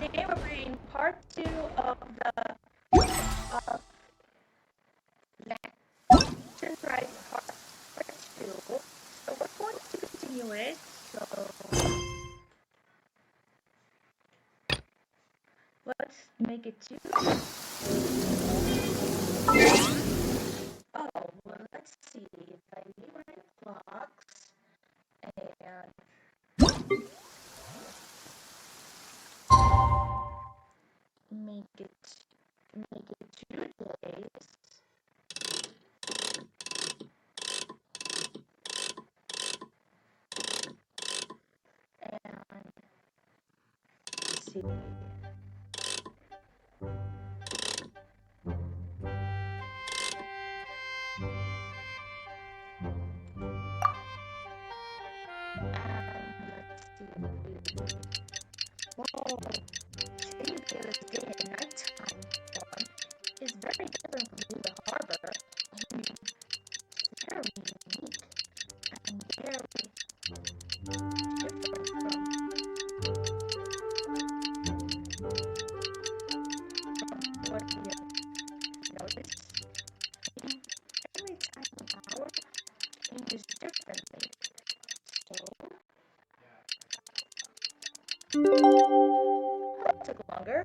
Today we're in part 2 of the Genshin Rite part 2. So we're going to continue it. So let's make it 2. Oh, well, let's see. If I rewrite clocks and make it 2 days. And let's see. Well, today is day and nighttime one is very different from the harbor. I mean, very unique and very different from what we have noticed. Every time an hour changes differently. So, that took longer.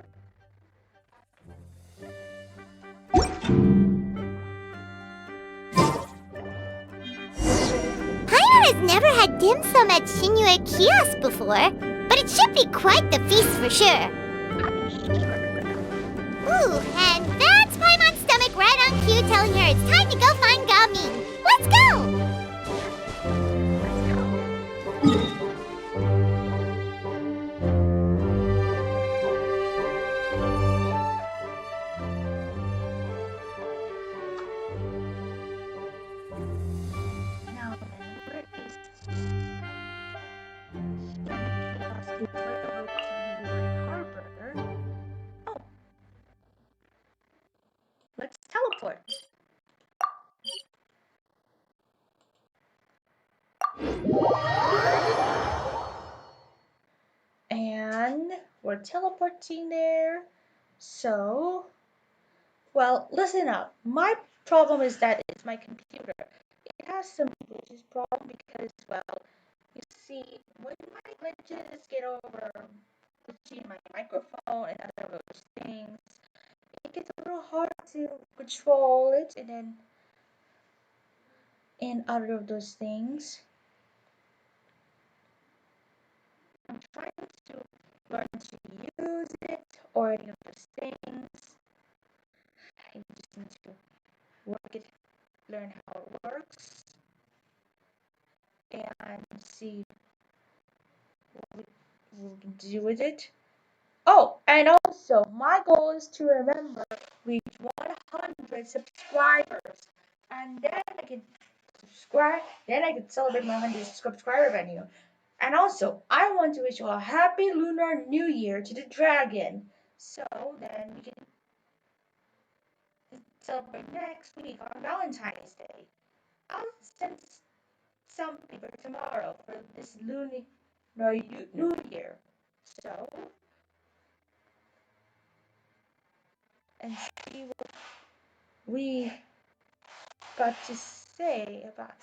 Paimon has never had dim sum at Shinue Kiosk before, but it should be quite the feast for sure. Ooh, and that's Paimon's stomach right on cue telling her it's time to go find Gamin. Let's go! Now then, where is Kiosk is right over to the harbor. Oh, let's teleport. And we're teleporting there. So, well, listen up. My problem is that it's my computer. It has some glitches problem because, well, you see, when my glitches get over glitching my microphone and other those things, it gets a little hard to control it and other of those things. I'm trying to learn to use it or any of those things. I just need to work it, learn how it works, and see what we can do with it. Oh, and also, my goal is to remember reach 100 subscribers, and then I can subscribe. Then I can celebrate my 100 subscriber venue. And also, I want to wish you a happy Lunar New Year to the dragon. So then we can celebrate next week on Valentine's Day. I'll send some paper tomorrow for this Lunar New Year. So, and see what we got to say about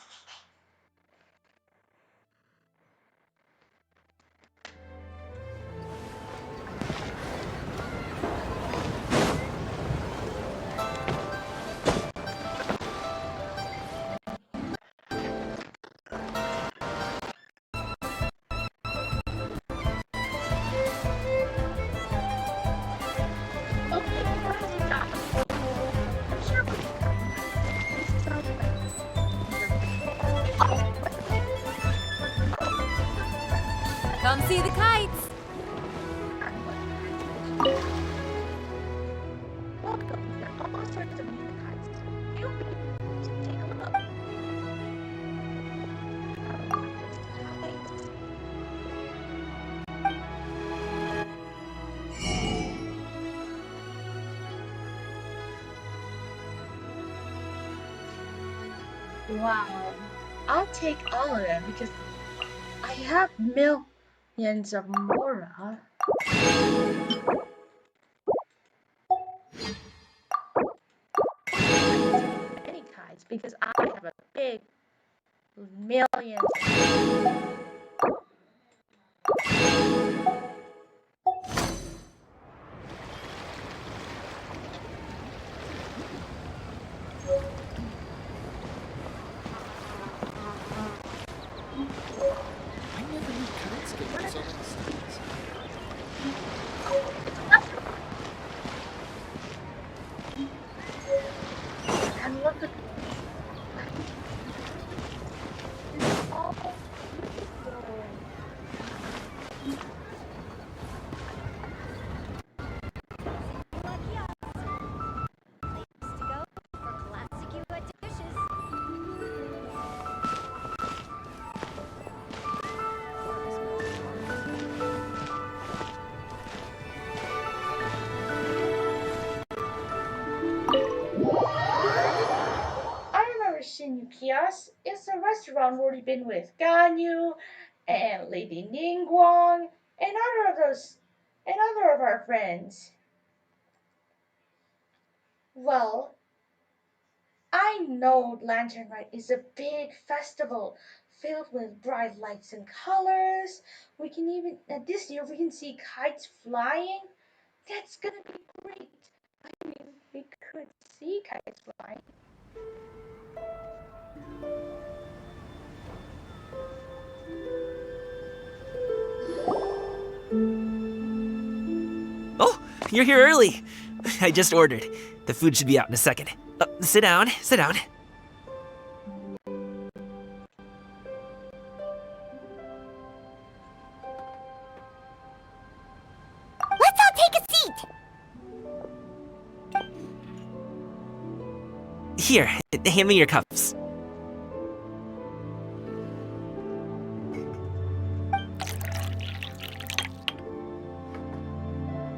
Come see the kites. welcome. There are all sorts of new kinds. Feel free to take a look. Wow, I'll take all of them because I have millions of Mora. because I have a big millions. I never knew kites could do so many things. And look at this all beautiful. To go for classic US dishes. I remember Shinyu Kiosk. It's a restaurant where we've been with Ganyu and Lady Ningguang and other of our friends. Well, I know Lantern Rite is a big festival filled with bright lights and colors. We can even this year we can see kites flying. That's gonna be great. I mean, we could see kites flying. Oh, you're here early. I just ordered. The food should be out in a second. Sit down, sit down. Let's all take a seat. Here, hand me your cups.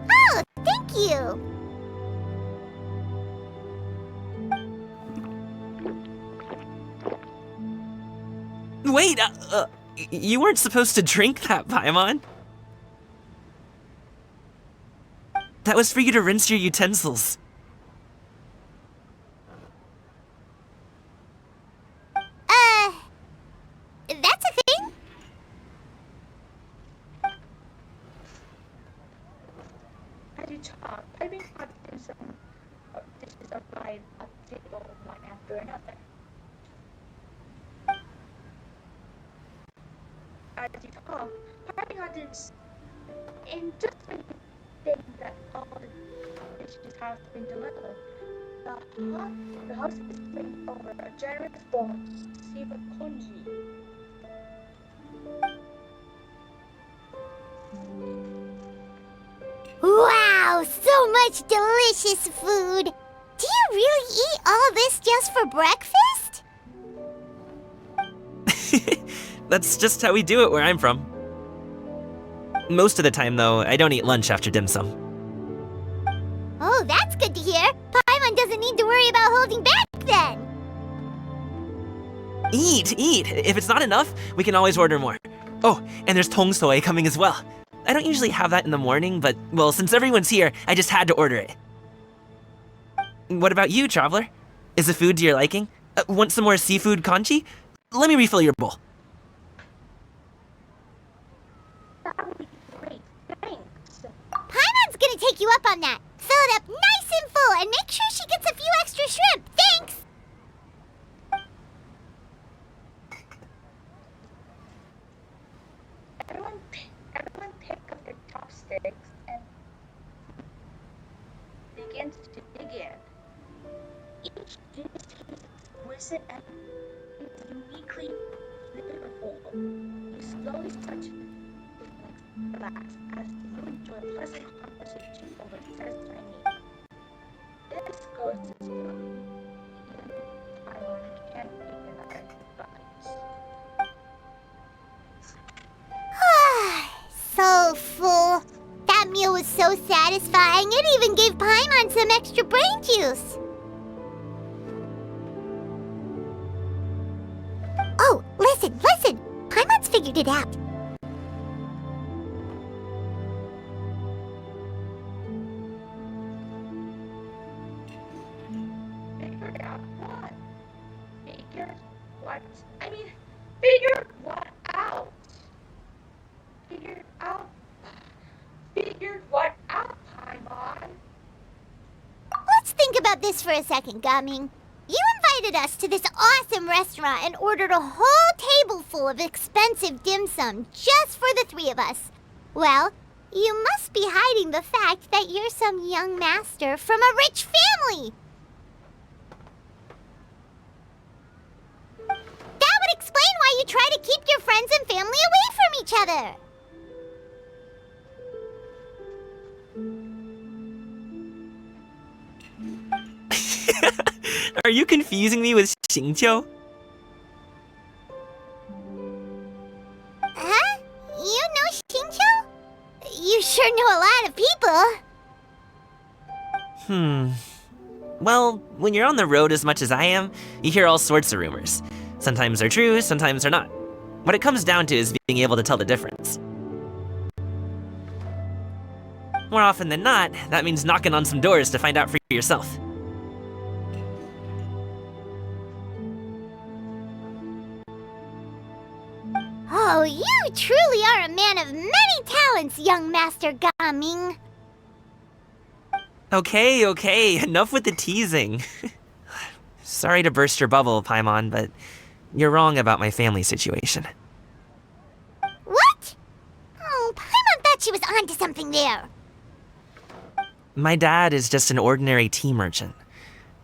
Oh, thank you. Wait, you weren't supposed to drink that, Paimon. That was for you to rinse your utensils. That's a thing? As you talk, piping hot dishes arrive at the table one after another. As you talk, piping hot dishes, and just when you think that all the dishes have been delivered, the hostess brings over a generous bowl of seafood congee. Wow, so much delicious food. Do you really eat all this just for breakfast? That's just how we do it where I'm from. Most of the time, though, I don't eat lunch after dim sum. Oh, that's good to hear. Paimon doesn't need to worry about holding back then. Eat, eat. If it's not enough, we can always order more. Oh, and there's tong soy coming as well. I don't usually have that in the morning, but, well, since everyone's here, I just had to order it. What about you, traveler? Is the food to your liking? Want some more seafood congee? Let me refill your bowl. That would be great. Thanks. Paimon's gonna take you up on that. Fill it up nice and full and make sure she gets a few extra shrimp. Thanks! Everyone pick up their chopsticks and begins to dig in. Each dish tastes exquisite and is uniquely flavorful. You slowly start to relax as you enjoy a pleasant conversation over satisfying meal. This goes to zero. Even Taiwan can't even advise. So full. That meal was so satisfying, it even gave Paimon some extra brain juice. Oh, listen, listen. Paimon's figured it out. Figured out what? what? I mean, figure what out? Figure out. Figure what out, Paimon? Let's think about this for a second, Gaming. You invited us to this awesome restaurant and ordered a whole table full of expensive dim sum just for the three of us. Well, you must be hiding the fact that you're some young master from a rich family. That would explain why you try to keep your friends and family away from each other. Are you confusing me with Xingqiu? Huh? You know Xingqiu? You sure know a lot of people. Well, when you're on the road as much as I am, you hear all sorts of rumors. Sometimes they're true, sometimes they're not. What it comes down to is being able to tell the difference. More often than not, that means knocking on some doors to find out for yourself. Oh, you truly are a man of many talents, young Master Gaming. Okay, enough with the teasing. Sorry to burst your bubble, Paimon, but you're wrong about my family situation. What? Oh, Paimon thought she was onto something there. My dad is just an ordinary tea merchant.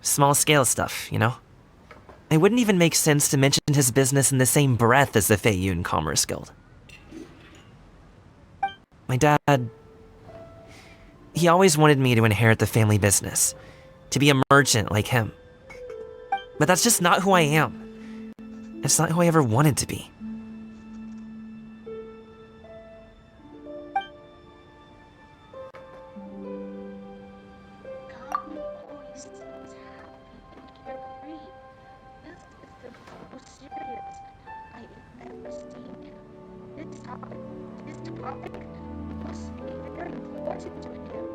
Small-scale stuff, you know? It wouldn't even make sense to mention his business in the same breath as the Feiyun Commerce Guild. My dad... He always wanted me to inherit the family business, to be a merchant like him. But that's just not who I am. It's not who I ever wanted to be. Gami always seems happy and carefree. This is the most serious I've ever seen him. This topic must be very important to him.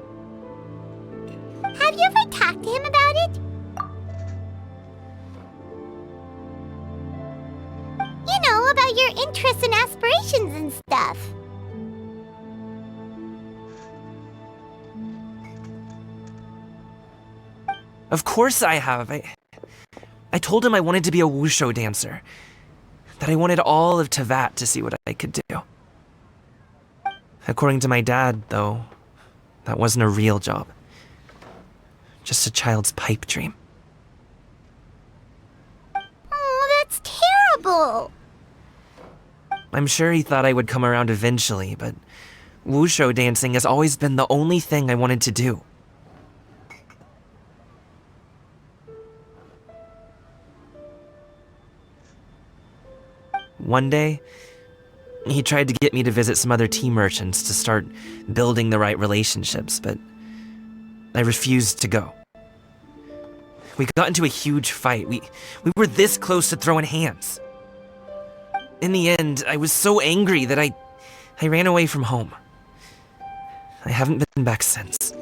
Have you ever talked to him about it? You know, about your interests and aspirations and stuff. Of course I have. I told him I wanted to be a wushu dancer. That I wanted all of Tevat to see what I could do. According to my dad, though, that wasn't a real job. Just a child's pipe dream. Oh, that's terrible. I'm sure he thought I would come around eventually, but wushu dancing has always been the only thing I wanted to do. One day, he tried to get me to visit some other tea merchants to start building the right relationships, but I refused to go. We got into a huge fight. We were this close to throwing hands. In the end, I was so angry that I ran away from home. I haven't been back since.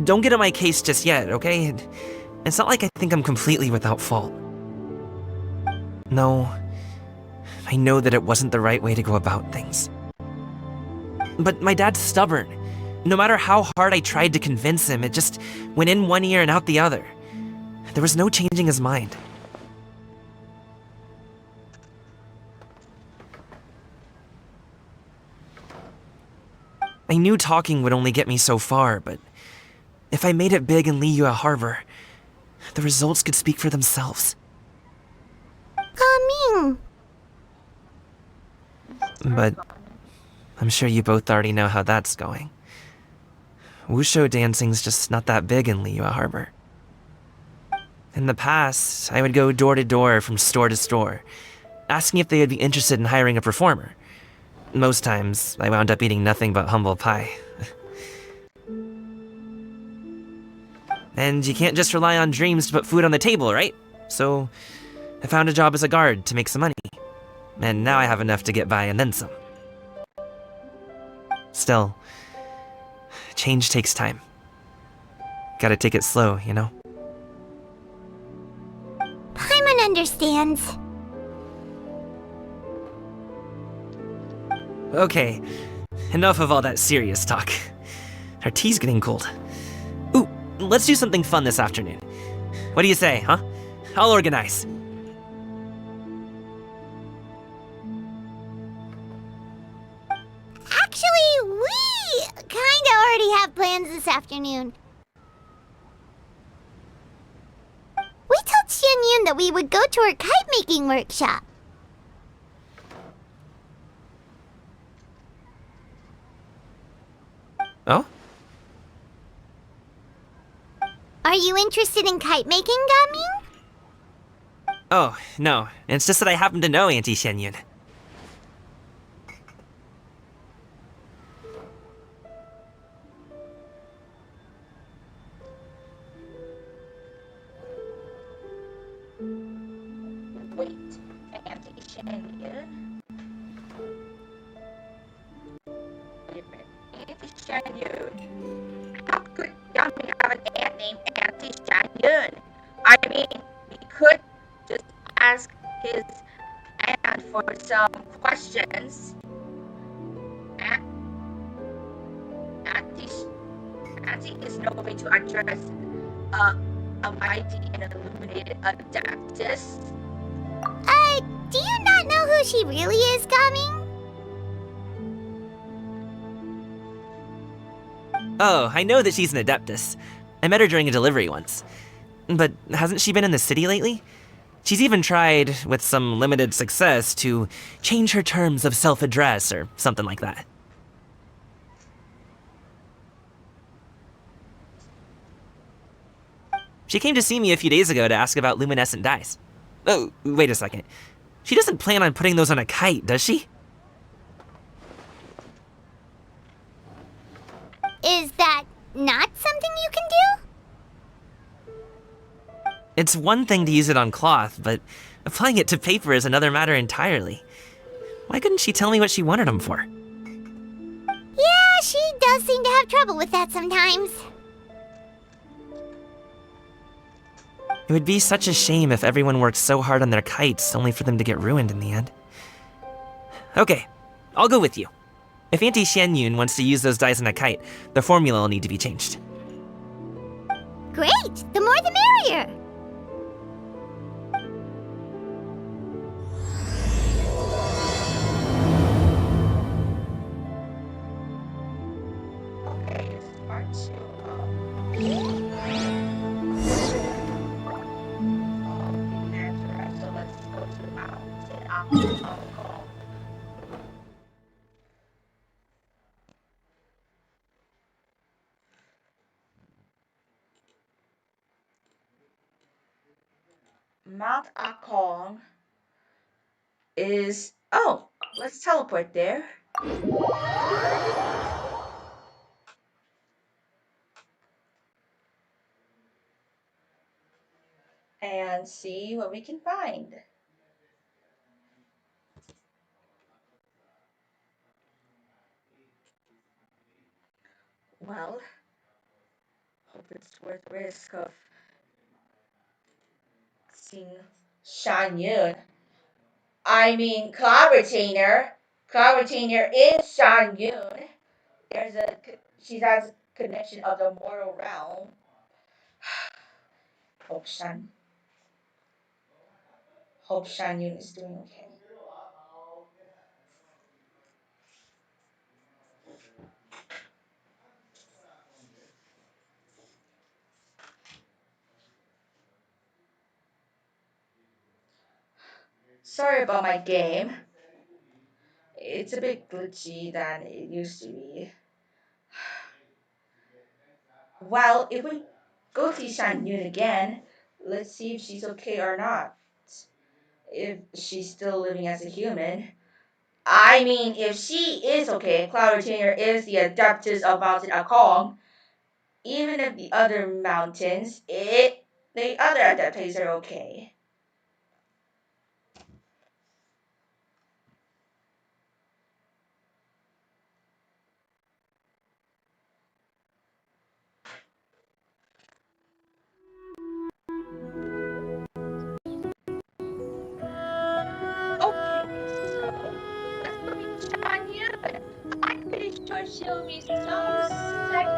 Don't get on my case just yet, okay? It's not like I think I'm completely without fault. No, I know that it wasn't the right way to go about things. But my dad's stubborn. No matter how hard I tried to convince him, it just went in one ear and out the other. There was no changing his mind. I knew talking would only get me so far, but if I made it big in Liyue Harbor, the results could speak for themselves. Gaming. But I'm sure you both already know how that's going. Wushu dancing's just not that big in Liyue Harbor. In the past, I would go door to door from store to store, asking if they would be interested in hiring a performer. Most times, I wound up eating nothing but humble pie. And you can't just rely on dreams to put food on the table, right? So, I found a job as a guard to make some money. And now I have enough to get by and then some. Still, change takes time. Gotta take it slow, you know? understands. Okay, enough of all that serious talk. Our tea's getting cold. Ooh, let's do something fun this afternoon. What do you say, huh? I'll organize. Actually, we kinda already have plans this afternoon. We told Xian Yun that we would go to her kite making workshop. Oh? Are you interested in kite making, Gaming? Oh, no. It's just that I happen to know Auntie Shenyun. Wait, Auntie Shanyon? Wait a minute. Auntie Shanyon? How could Yummy have an aunt named Auntie Shanyon? I mean, we could just ask his aunt for some questions. Aunt, Auntie, Auntie is no way to address a mighty and illuminated Adeptus. Do you not know who she really is, Gaming? Oh, I know that she's an Adeptus. I met her during a delivery once. But hasn't she been in the city lately? She's even tried, with some limited success, to change her terms of self-address or something like that. She came to see me a few days ago to ask about luminescent dyes. Oh, wait a second. She doesn't plan on putting those on a kite, does she? Is that not something you can do? It's one thing to use it on cloth, but applying it to paper is another matter entirely. Why couldn't she tell me what she wanted them for? Yeah, she does seem to have trouble with that sometimes. It would be such a shame if everyone worked so hard on their kites only for them to get ruined in the end. Okay, I'll go with you. If Auntie Shenyun wants to use those dyes on a kite, the formula will need to be changed. Great! The more the merrier! Okay, this is part 2 of Nazareth. So let's go to the mountain. I'll go. Mount Akong is. Oh, let's teleport there. And see what we can find. Well, hope it's worth the risk of seeing Shan Yun. I mean, Cloud Retainer is Shan Yun. She has a connection of the mortal realm. Hope Shan, hope Shan Yun is doing okay. Sorry about my game. It's a bit glitchy than it used to be. Well, if we go to Shan Yun again, let's see if she's okay or not. If she's still living as a human. I mean, if she is okay, Cloud Retainer is the Adeptus of Mountain Akong. Even if the other mountains, the other Adeptus are okay. show me some sex.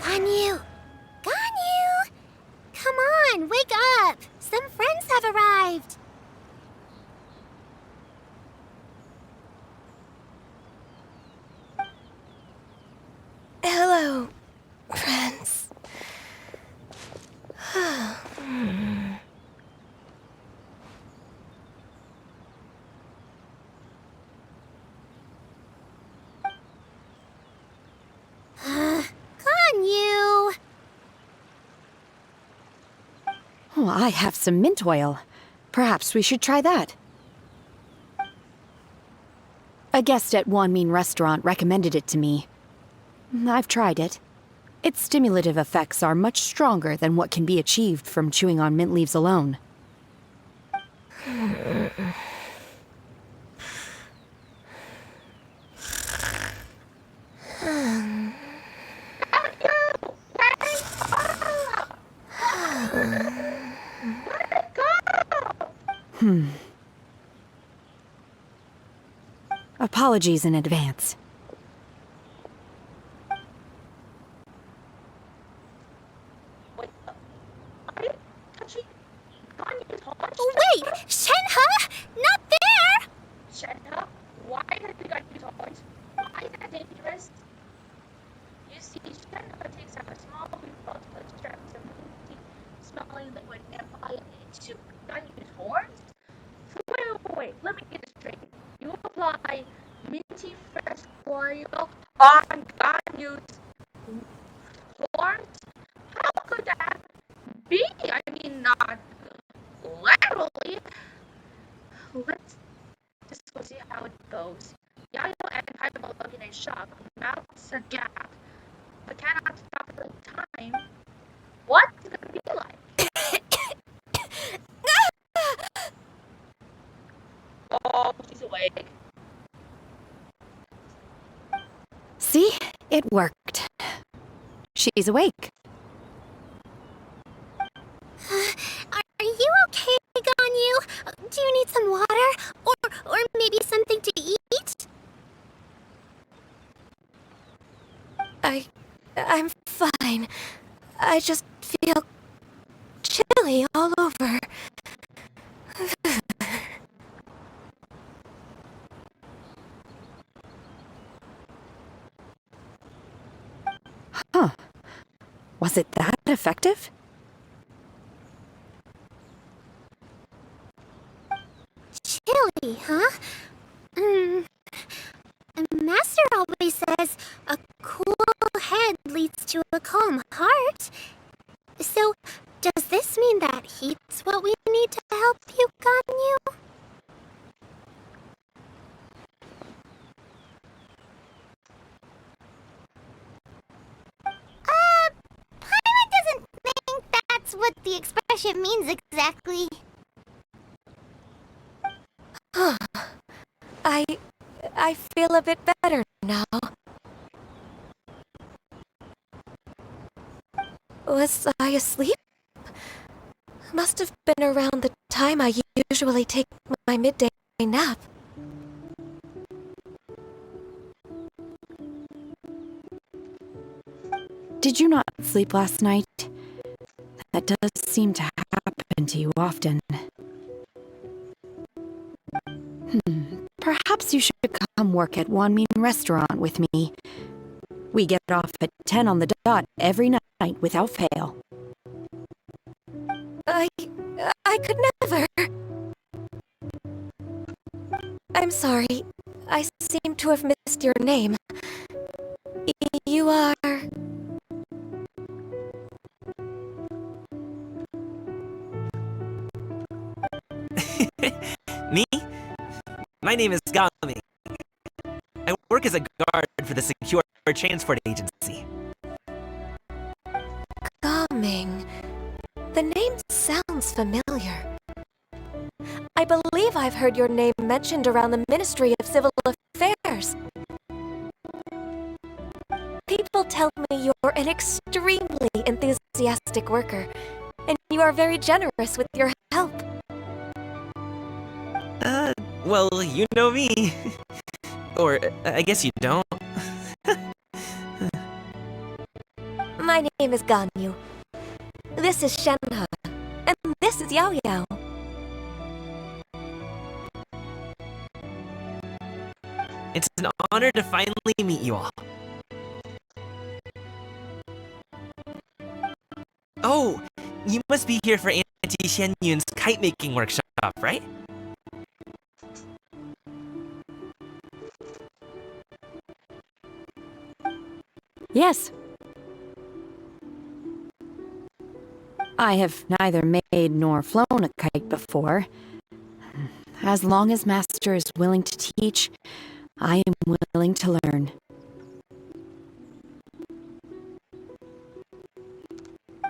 Ganyu! Ganyu! Come on, wake up! Some friends have arrived. Hello, friends. Ganyu! Oh, I have some mint oil. Perhaps we should try that. A guest at Wanmin restaurant recommended it to me. I've tried it. Its stimulative effects are much stronger than what can be achieved from chewing on mint leaves alone. Apologies in advance. Wait! Shenhe! Not there! Shenhe, why have you got new toys? Why is that dangerous? You see, Shenhe takes out a small group of straps of minty smelling liquid and apply it into Ganyu's horns? Wait, let me get this straight. You apply minty fresh oil on Ganyu's horns? How could that be? I mean, not literally. Let's just go see how it goes. Yayo and Kaiba looking in shock, mouths agape, but cannot stop the time. What's it gonna be like? Oh, she's awake. See? It worked. She's awake. Are you okay, Ganyu? Do you need some water? Or maybe something to eat? I'm fine. I just feel chilly all over. Huh. Was it that effective? Chilly, huh? Master always says a cool head leads to a calm heart. So, does this mean that heat's what we need to help you, Ganyu? Paimon doesn't think that's what the expression means exactly. I feel a bit better now. Was I asleep? Must have been around the time I usually take my midday nap. Did you not sleep last night? That does seem to happen to you often. Perhaps you should come work at Wanmin Restaurant with me. We get off at 10 on the dot every night without fail. I could never. I'm sorry. I seem to have missed your name. You are... Me? My name is Gami. I work as a guard for the Secure Transport Agency. Coming. The name sounds familiar. I believe I've heard your name mentioned around the Ministry of Civil Affairs. People tell me you're an extremely enthusiastic worker, and you are very generous with your help. Well, you know me. Or, I guess you don't. My name is Ganyu. This is Shenhe, and this is Yao Yao. It's an honor to finally meet you all. Oh, you must be here for Auntie Xian Yun's kite-making workshop, right? Yes. I have neither made nor flown a kite before. As long as Master is willing to teach, I am willing to learn.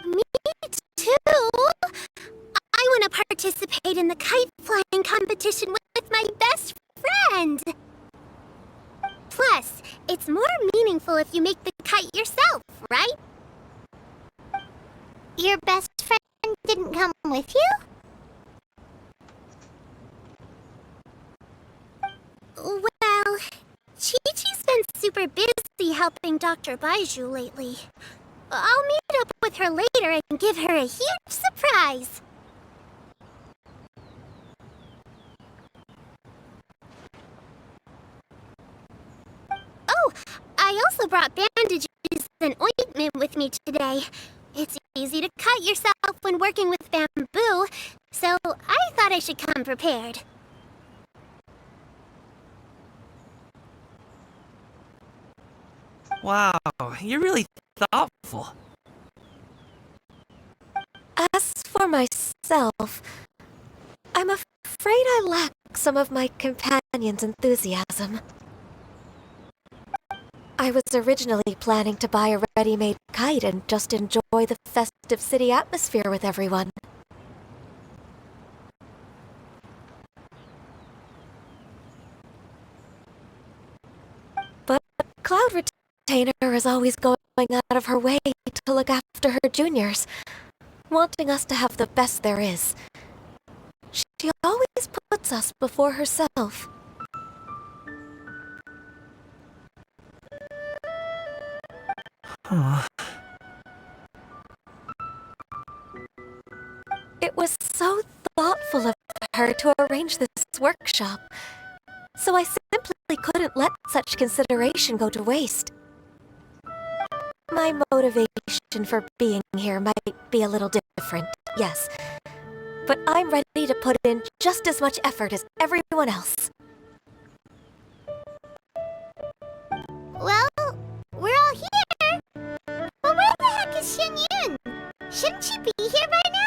Me too! I want to participate in the kite flying competition with my best friend! Plus, it's more meaningful if you make the kite yourself, right? Your best friend didn't come with you? Well, Chi-Chi's been super busy helping Dr. Baiju lately. I'll meet up with her later and give her a huge surprise. Oh, I also brought bandages and ointment with me today. It's easy to cut yourself when working with bamboo, so I thought I should come prepared. Wow, you're really thoughtful. As for myself, I'm afraid I lack some of my companion's enthusiasm. I was originally planning to buy a ready-made kite and just enjoy the festive city atmosphere with everyone. But Cloud Retainer is always going out of her way to look after her juniors, wanting us to have the best there is. She always puts us before herself. It was so thoughtful of her to arrange this workshop, so I simply couldn't let such consideration go to waste. My motivation for being here might be a little different, yes, but I'm ready to put in just as much effort as everyone else. Well, we're all here. But where the heck is Shen Yun? Shouldn't she be here by now?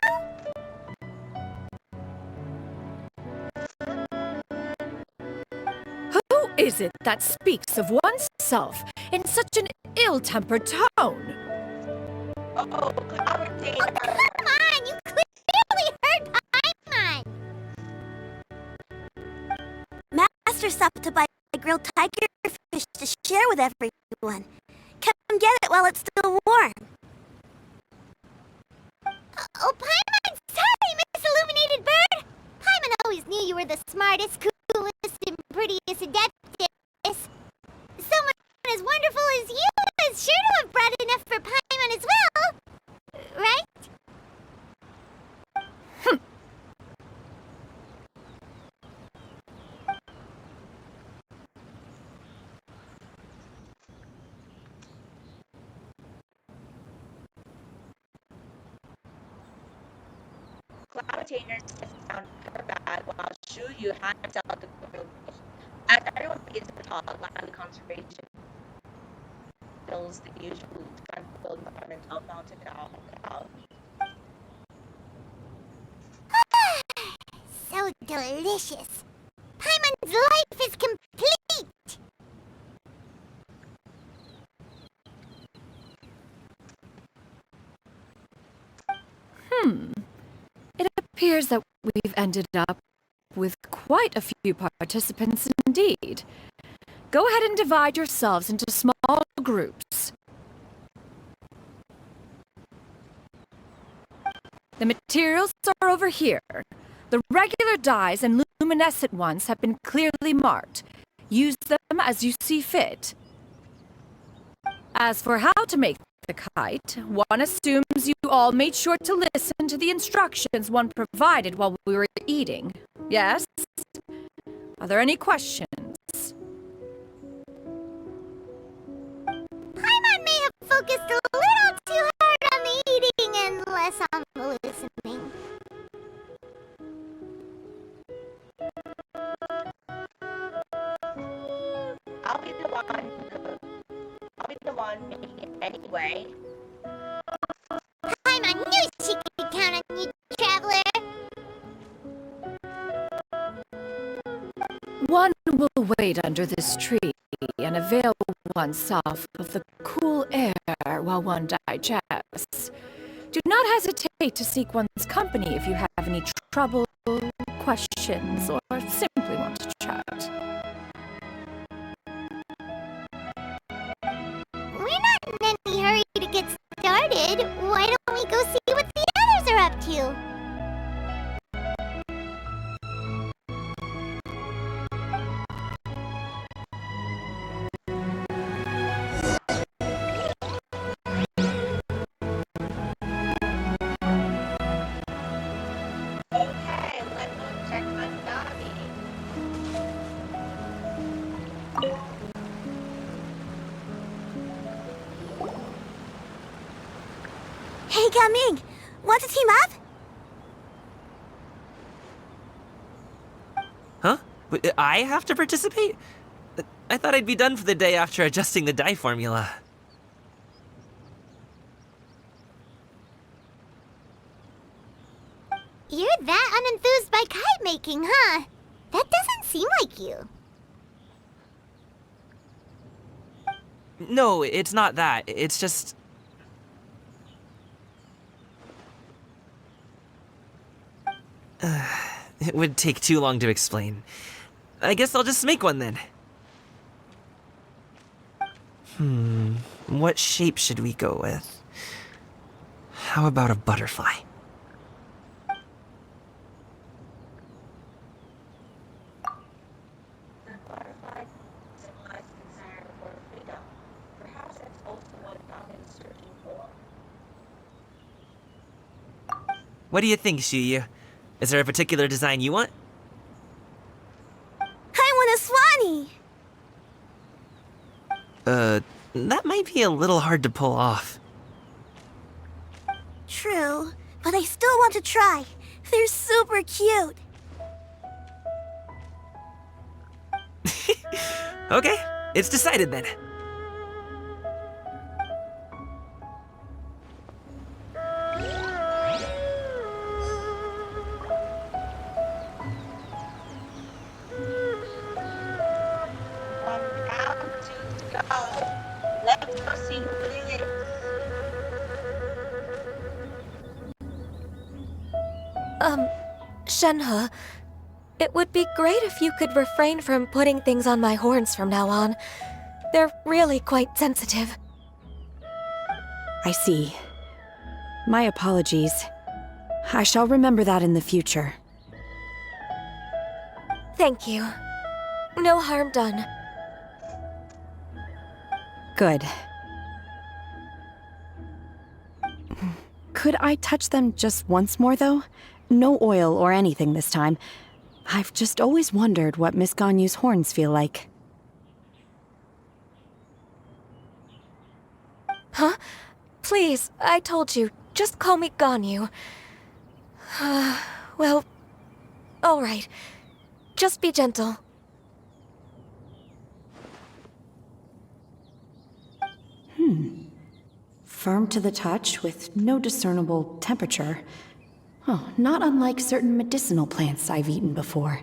Who is it that speaks of oneself in such an ill-tempered tone? Oh, our day. Come on, you clearly heard Paimon. Master stopped to buy grilled tiger fish to share with everyone. Come get it while it's still warm. Oh, Paimon, sorry, Miss Illuminated Bird. Paimon always knew you were the smartest, coolest, and prettiest adeptus. Someone as wonderful as you is sure to have brought enough for Paimon as well. Right? Cloudtainer sits down her bag while Shuyu hands out the group. As everyone begins to talk, lively conversation fills the usually tranquil environment of Mountain Crowd. So delicious. Paimon's life is complete. It appears that we've ended up with quite a few participants indeed. Go ahead and divide yourselves into small groups. The materials are over here. The regular dyes and luminescent ones have been clearly marked. Use them as you see fit. As for how to make the kite, one assumes you all made sure to listen to the instructions one provided while we were eating. Yes? Are there any questions? Paimon may have focused a little too hard on the eating and less on the listening. I'll be the one making it anyway. Paimon knew she could count on you, traveler. One will wait under this tree and avail oneself of the cool air while one digests. Do not hesitate to seek one's company if you have any trouble, questions, or simply want to chat. We're not in any hurry to get started. Why don't we go see what the others are up to? Okay, let's go check on Dobby. Hey, Gaming! Want to team up? Huh? I have to participate? I thought I'd be done for the day after adjusting the dye formula. You're that unenthused by kite making, huh? That doesn't seem like you. No, it's not that. It's just... it would take too long to explain. I guess I'll just make one then. What shape should we go with? How about a butterfly? The butterfly symbolizes desire for freedom. Perhaps that's also what Dobby is searching for. What do you think, Shuyu? Is there a particular design you want? I want a Swanee! That might be a little hard to pull off. True, but I still want to try. They're super cute. Okay, it's decided then. One down, two to go. Let's go see who it is. Shenhe, it would be great if you could refrain from putting things on my horns from now on. They're really quite sensitive. I see. My apologies. I shall remember that in the future. Thank you. No harm done. Good. Could I touch them just once more, though? No oil or anything this time. I've just always wondered what Miss Ganyu's horns feel like. Huh? Please, I told you, just call me Ganyu. Well, all right. Just be gentle. Firm to the touch with no discernible temperature. Oh, not unlike certain medicinal plants I've eaten before.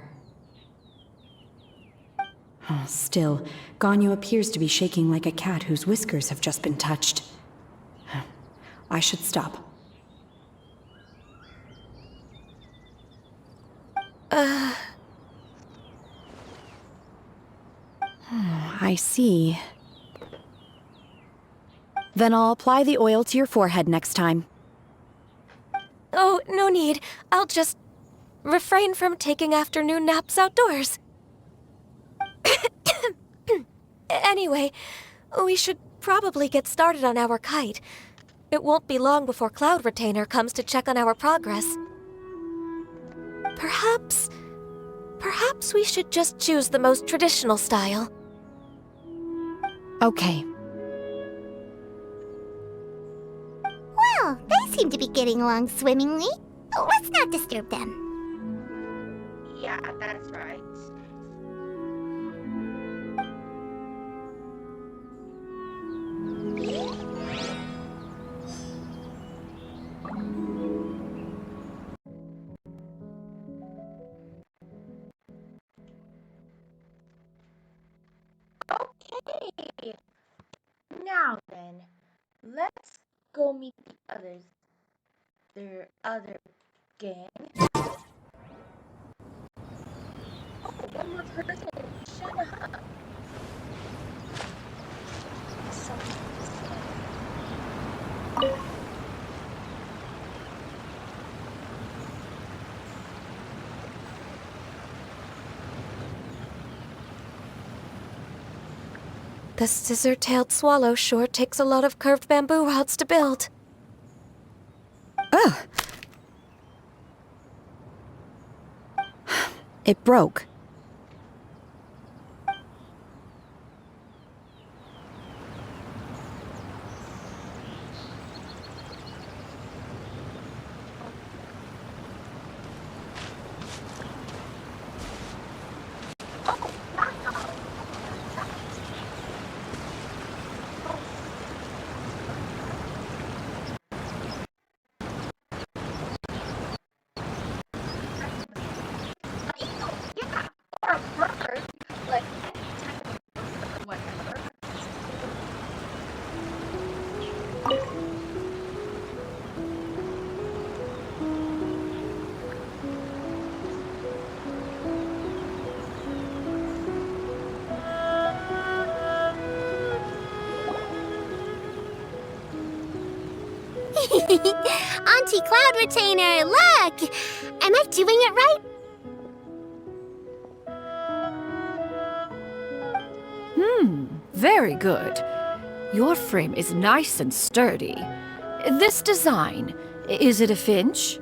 Oh, still, Ganyu appears to be shaking like a cat whose whiskers have just been touched. I should stop. I see. Then I'll apply the oil to your forehead next time. Oh, no need. I'll just refrain from taking afternoon naps outdoors. Anyway, we should probably get started on our kite. It won't be long before Cloud Retainer comes to check on our progress. Perhaps we should just choose the most traditional style. Okay. Well, they seem to be getting along swimmingly. Let's not disturb them. Yeah, that's right. Okay. Now then, let's go meet the others. Their other gang. Oh, one more person. Shut up. The scissor-tailed swallow sure takes a lot of curved bamboo rods to build. Ugh! It broke. Yeah, or a bird. Like, whatever. Auntie Cloud Retainer, look! Am I doing it right? Very good. Your frame is nice and sturdy. This design, is it a finch?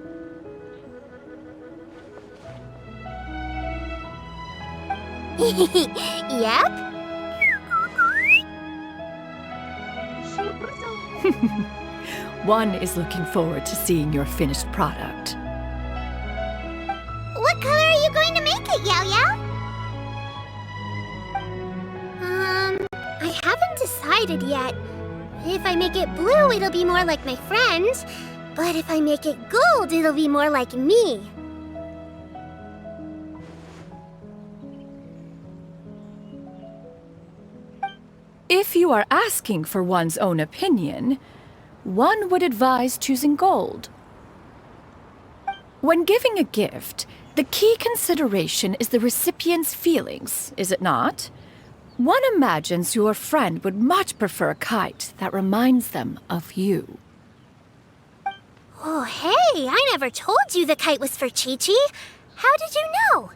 Yep. One is looking forward to seeing your finished product. What color are you going to make it, Yao Yao? I haven't decided yet. If I make it blue, it'll be more like my friends. But if I make it gold, it'll be more like me. If you are asking for one's own opinion, one would advise choosing gold. When giving a gift, the key consideration is the recipient's feelings, is it not? One imagines your friend would much prefer a kite that reminds them of you. Oh, hey, I never told you the kite was for Chi-Chi. How did you know?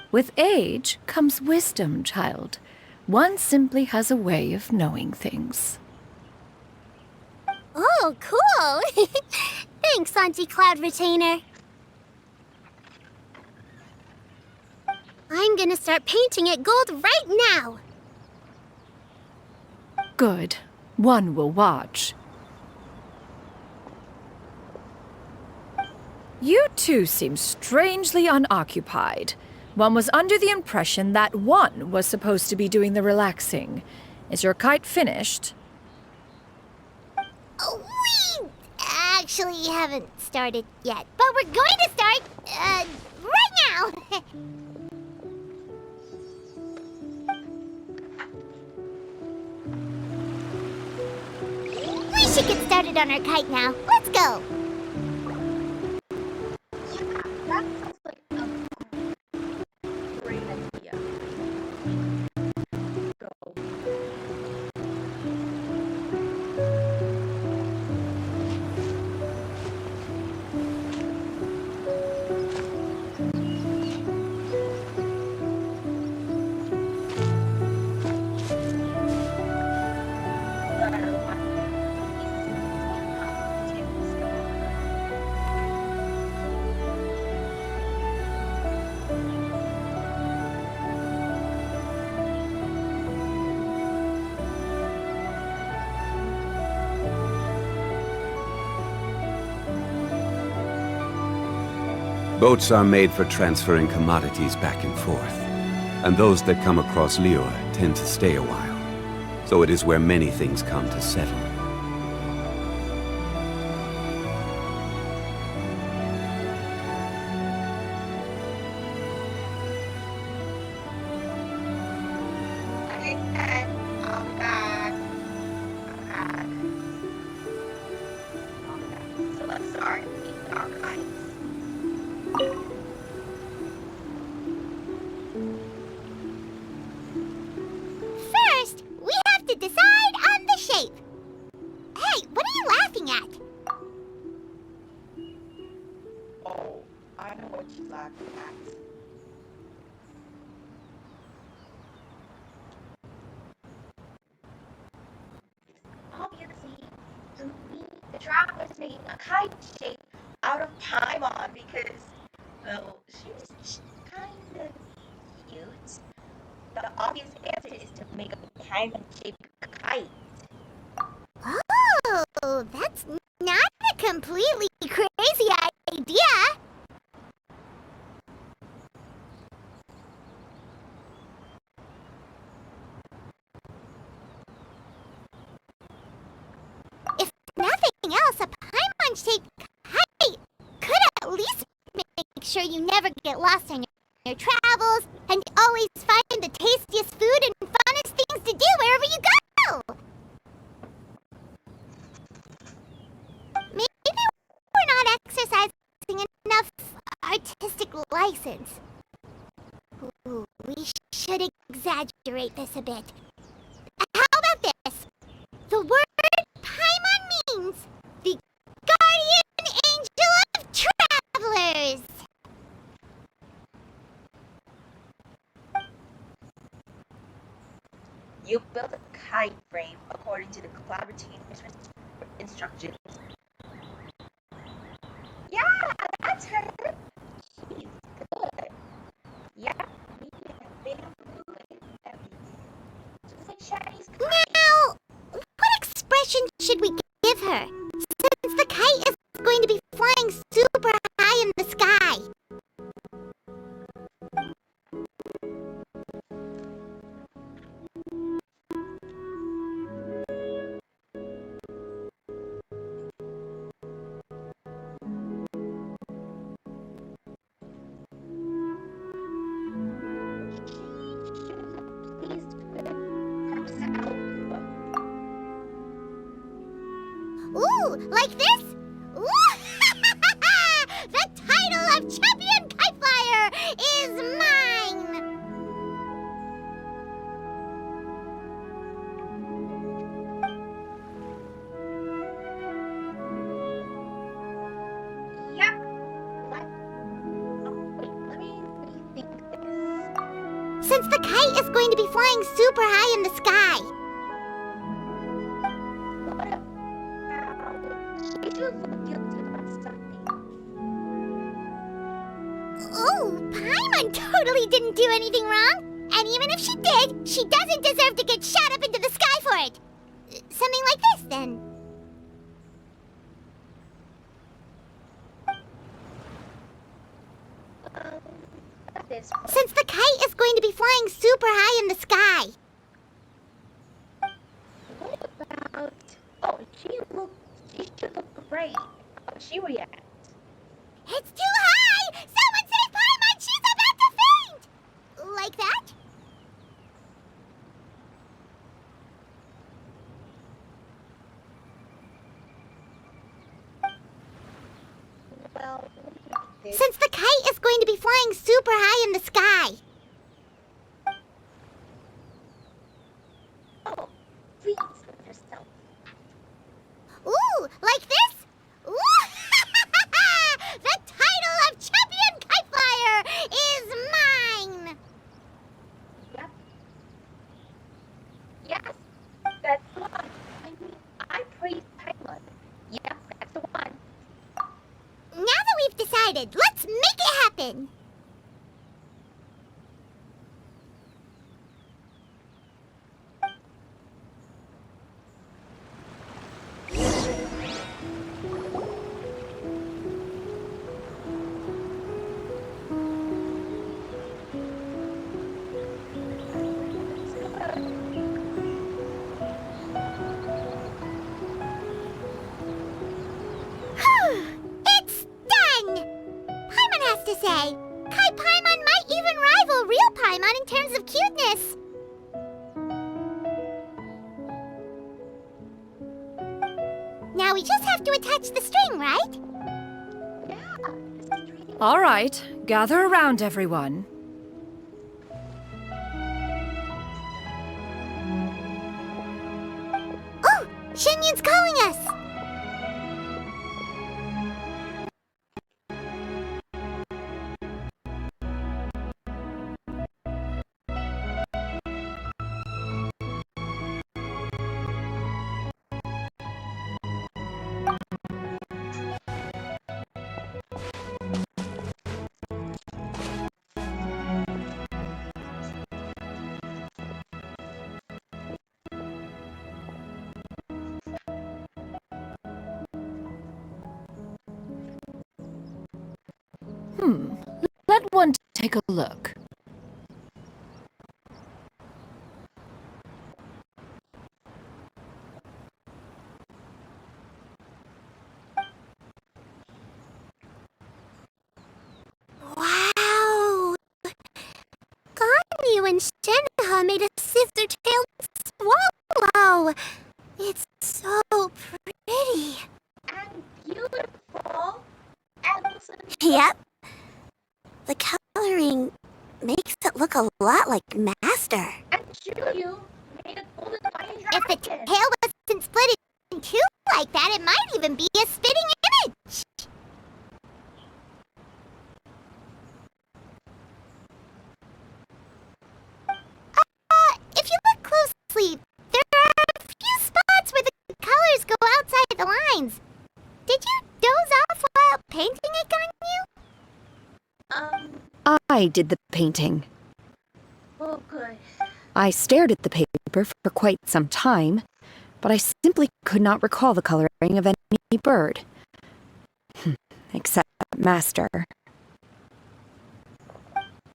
With age comes wisdom, child. One simply has a way of knowing things. Oh, cool. Thanks, Auntie Cloud Retainer. I'm gonna start painting it gold right now. Good. One will watch. You two seem strangely unoccupied. One was under the impression that one was supposed to be doing the relaxing. Is your kite finished? We actually haven't started yet, but we're going to start, right now. We should get started on our kite now. Let's go. That sounds like a great idea. Go. Boats are made for transferring commodities back and forth, and those that come across Lior tend to stay a while. So it is where many things come to settle. And I'm back. So let's start with our kites. First, we have to decide on the shape. Hey, what are you laughing at? Oh, I know what she's laughing at. Obviously, the traveler's making a kite shape out of Paimon because, well, she's kind of cute. The obvious answer is to make a Paimon-shaped kite. Oh, that's not a completely crazy idea. If nothing else, a Paimon-shaped kite could at least make sure you never get lost on your travels and always find the tastiest food and funnest things to do wherever you go. Maybe we're not exercising enough artistic license. Ooh, we should exaggerate this a bit. How about this? The word Paimon means the guardian angel of travelers. You build a kite frame according to the collaborative instructions. Yeah, that's her. She's good. Yeah, we have bamboo and everything. Just like Shaggy's kite. Now, what expression should we give her? Since the kite is going to be flying super high in the sky. Ooh, like this? Ooh! The title of champion kite flyer is mine! Yep. Let me rethink this. Since the kite is going to be flying super high in the sky. What about she feels guilty about something? Oh, Paimon totally didn't do anything wrong. And even if she did, she doesn't deserve to get shot up into the sky for it. something like this then. Since the kite is going to be flying super high in the sky. What about... Oh, she should look great. How she react? It's too high! Someone save Paimon! She's about to faint! Like that? Well, Since the kite is going to be flying super high in the sky. oh, please let yourself. Ooh, like this? Ooh! The title of Champion Kite Flyer is mine! Yep. Yes, that's the one. I mean, I praise Paimon. Yep, that's the one. Now that we've decided, let's make it happen! It's done! Paimon has to say, Kite Paimon might even rival real Paimon in terms of cuteness. Now we just have to attach the string, right? All right, gather around, everyone. Oh, Shenyun's calling us! Let one take a look. Wow! Ganyu and Shenhe made a scissor-tailed swallow! It's so pretty! And beautiful. And also, Yep. The coloring makes it look a lot like Master. and Shiryu made a golden lion If the dragon. tail wasn't split in two like that, it might even be a spitting image. If you look closely, there are a few spots where the colors go outside the lines. Did you doze off while painting it, Ganyu? I did the painting. Oh, good. I stared at the paper for quite some time, but I simply could not recall the coloring of any bird. Except Master.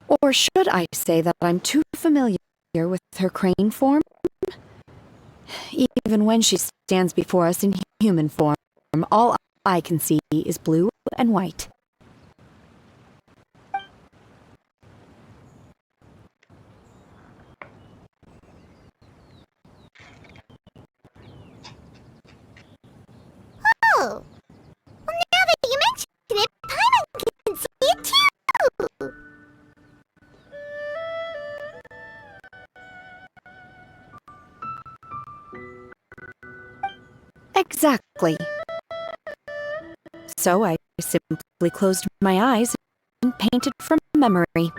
Or should I say that I'm too familiar with her crane form? Even when she stands before us in human form, all I can see is blue and white. Oh. Well, now that you mention it, Paimon can see it too. Exactly. So I simply closed my eyes and painted from memory.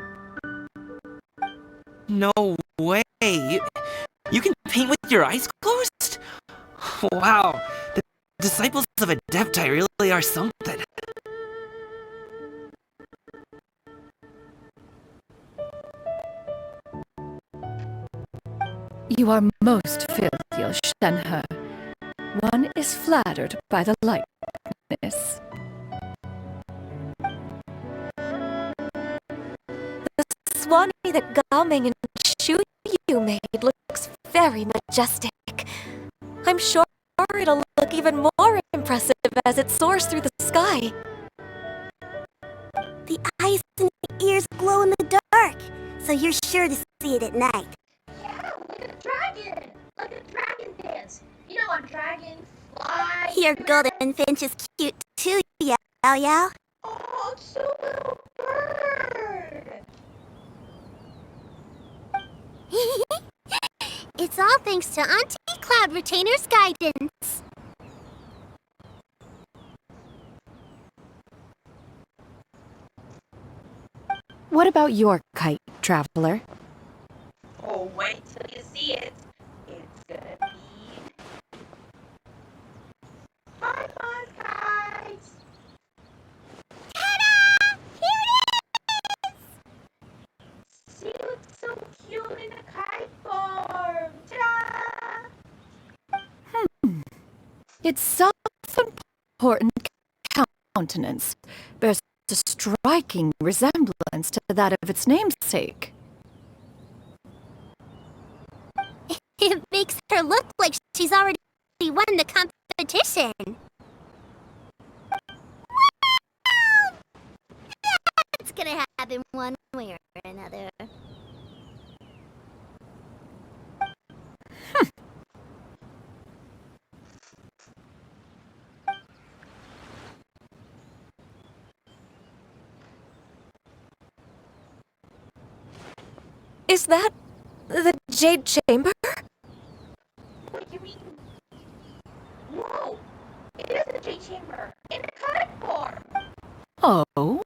No way. You can paint with your eyes closed? Wow. The disciples of Adepti really are something. You are most filial, than her. One is flattered by the likeness. The Swanee that Gaoming and Shu Yu made looks very majestic. I'm sure it'll look even more impressive as it soars through the sky. The eyes and ears glow in the dark, so you're sure to see it at night. Yeah, like a dragon! Like a dragon dance! You know, a dragon flies. Your golden finch is cute too, Yao Yao. Oh, it's a little bird! It's all thanks to Auntie Cloud Retainer's guidance. What about your kite, traveler? Oh, wait till you see it. It's gonna be... Hi, my guys! Ta-da! Here it is! See, it's so cute in a kite form! Ta-da! Its self-important countenance bears a striking resemblance to that of its namesake. It makes her look like she's already won the competition. Well, that's gonna happen one way or another. Is that the Jade Chamber? What do you mean? Whoa! It is a Jade Chamber in a kite form! Oh?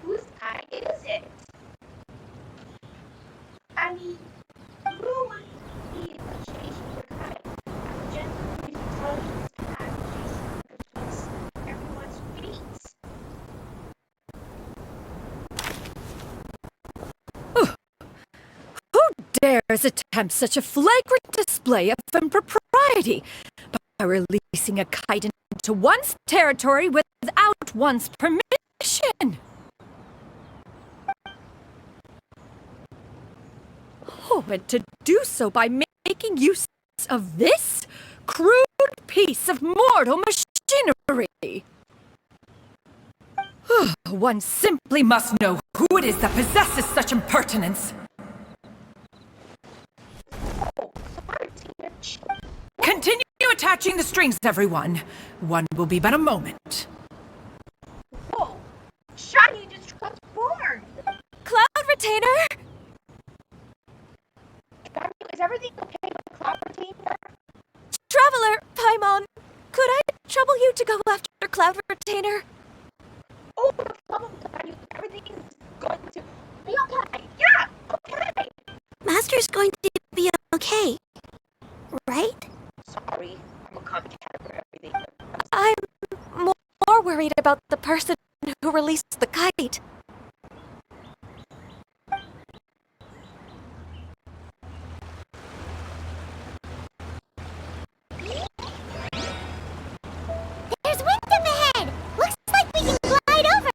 Whose kite is it? I mean, who would be a Jade Chamber kite? Generally, intelligence kite because everyone's feet. Dares attempt such a flagrant display of impropriety by releasing a kite into one's territory without one's permission? Oh, and to do so by making use of this crude piece of mortal machinery. One simply must know who it is that possesses such impertinence. Continue attaching the strings, everyone. One will be but a moment. Whoa! Shiny just transformed! Cloud Retainer! Is everything okay with Cloud Retainer? Traveler, Paimon, could I trouble you to go after Cloud Retainer? Oh, no problem, Tiny. Everything is going to be okay. Yeah, okay. Master's going to be okay, right? Sorry, I'm a common cat for everything. I'm more worried about the person who released the kite. There's wind up ahead! Looks like we can glide over!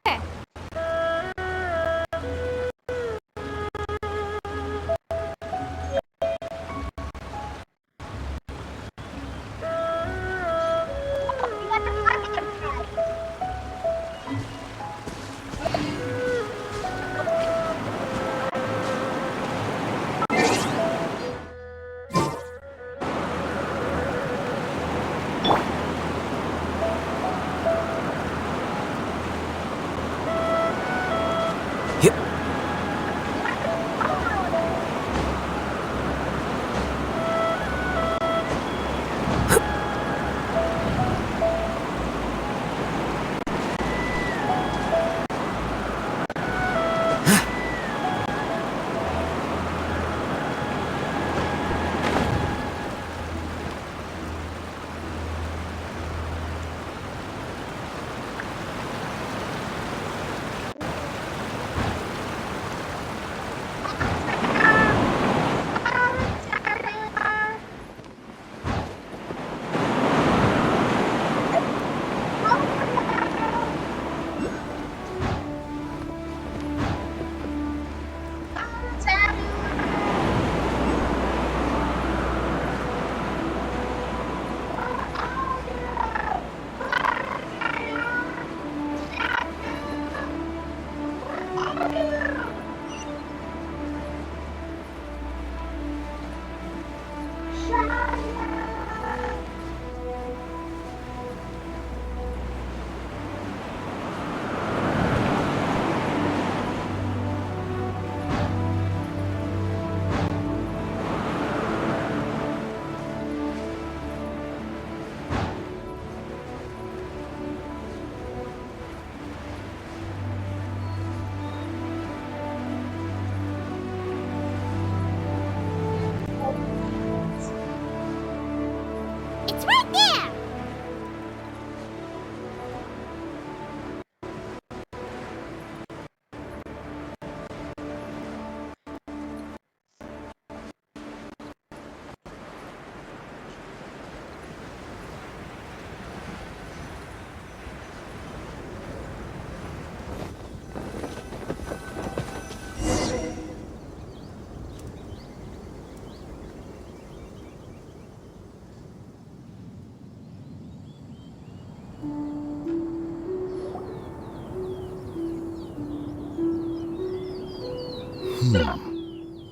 It's right there!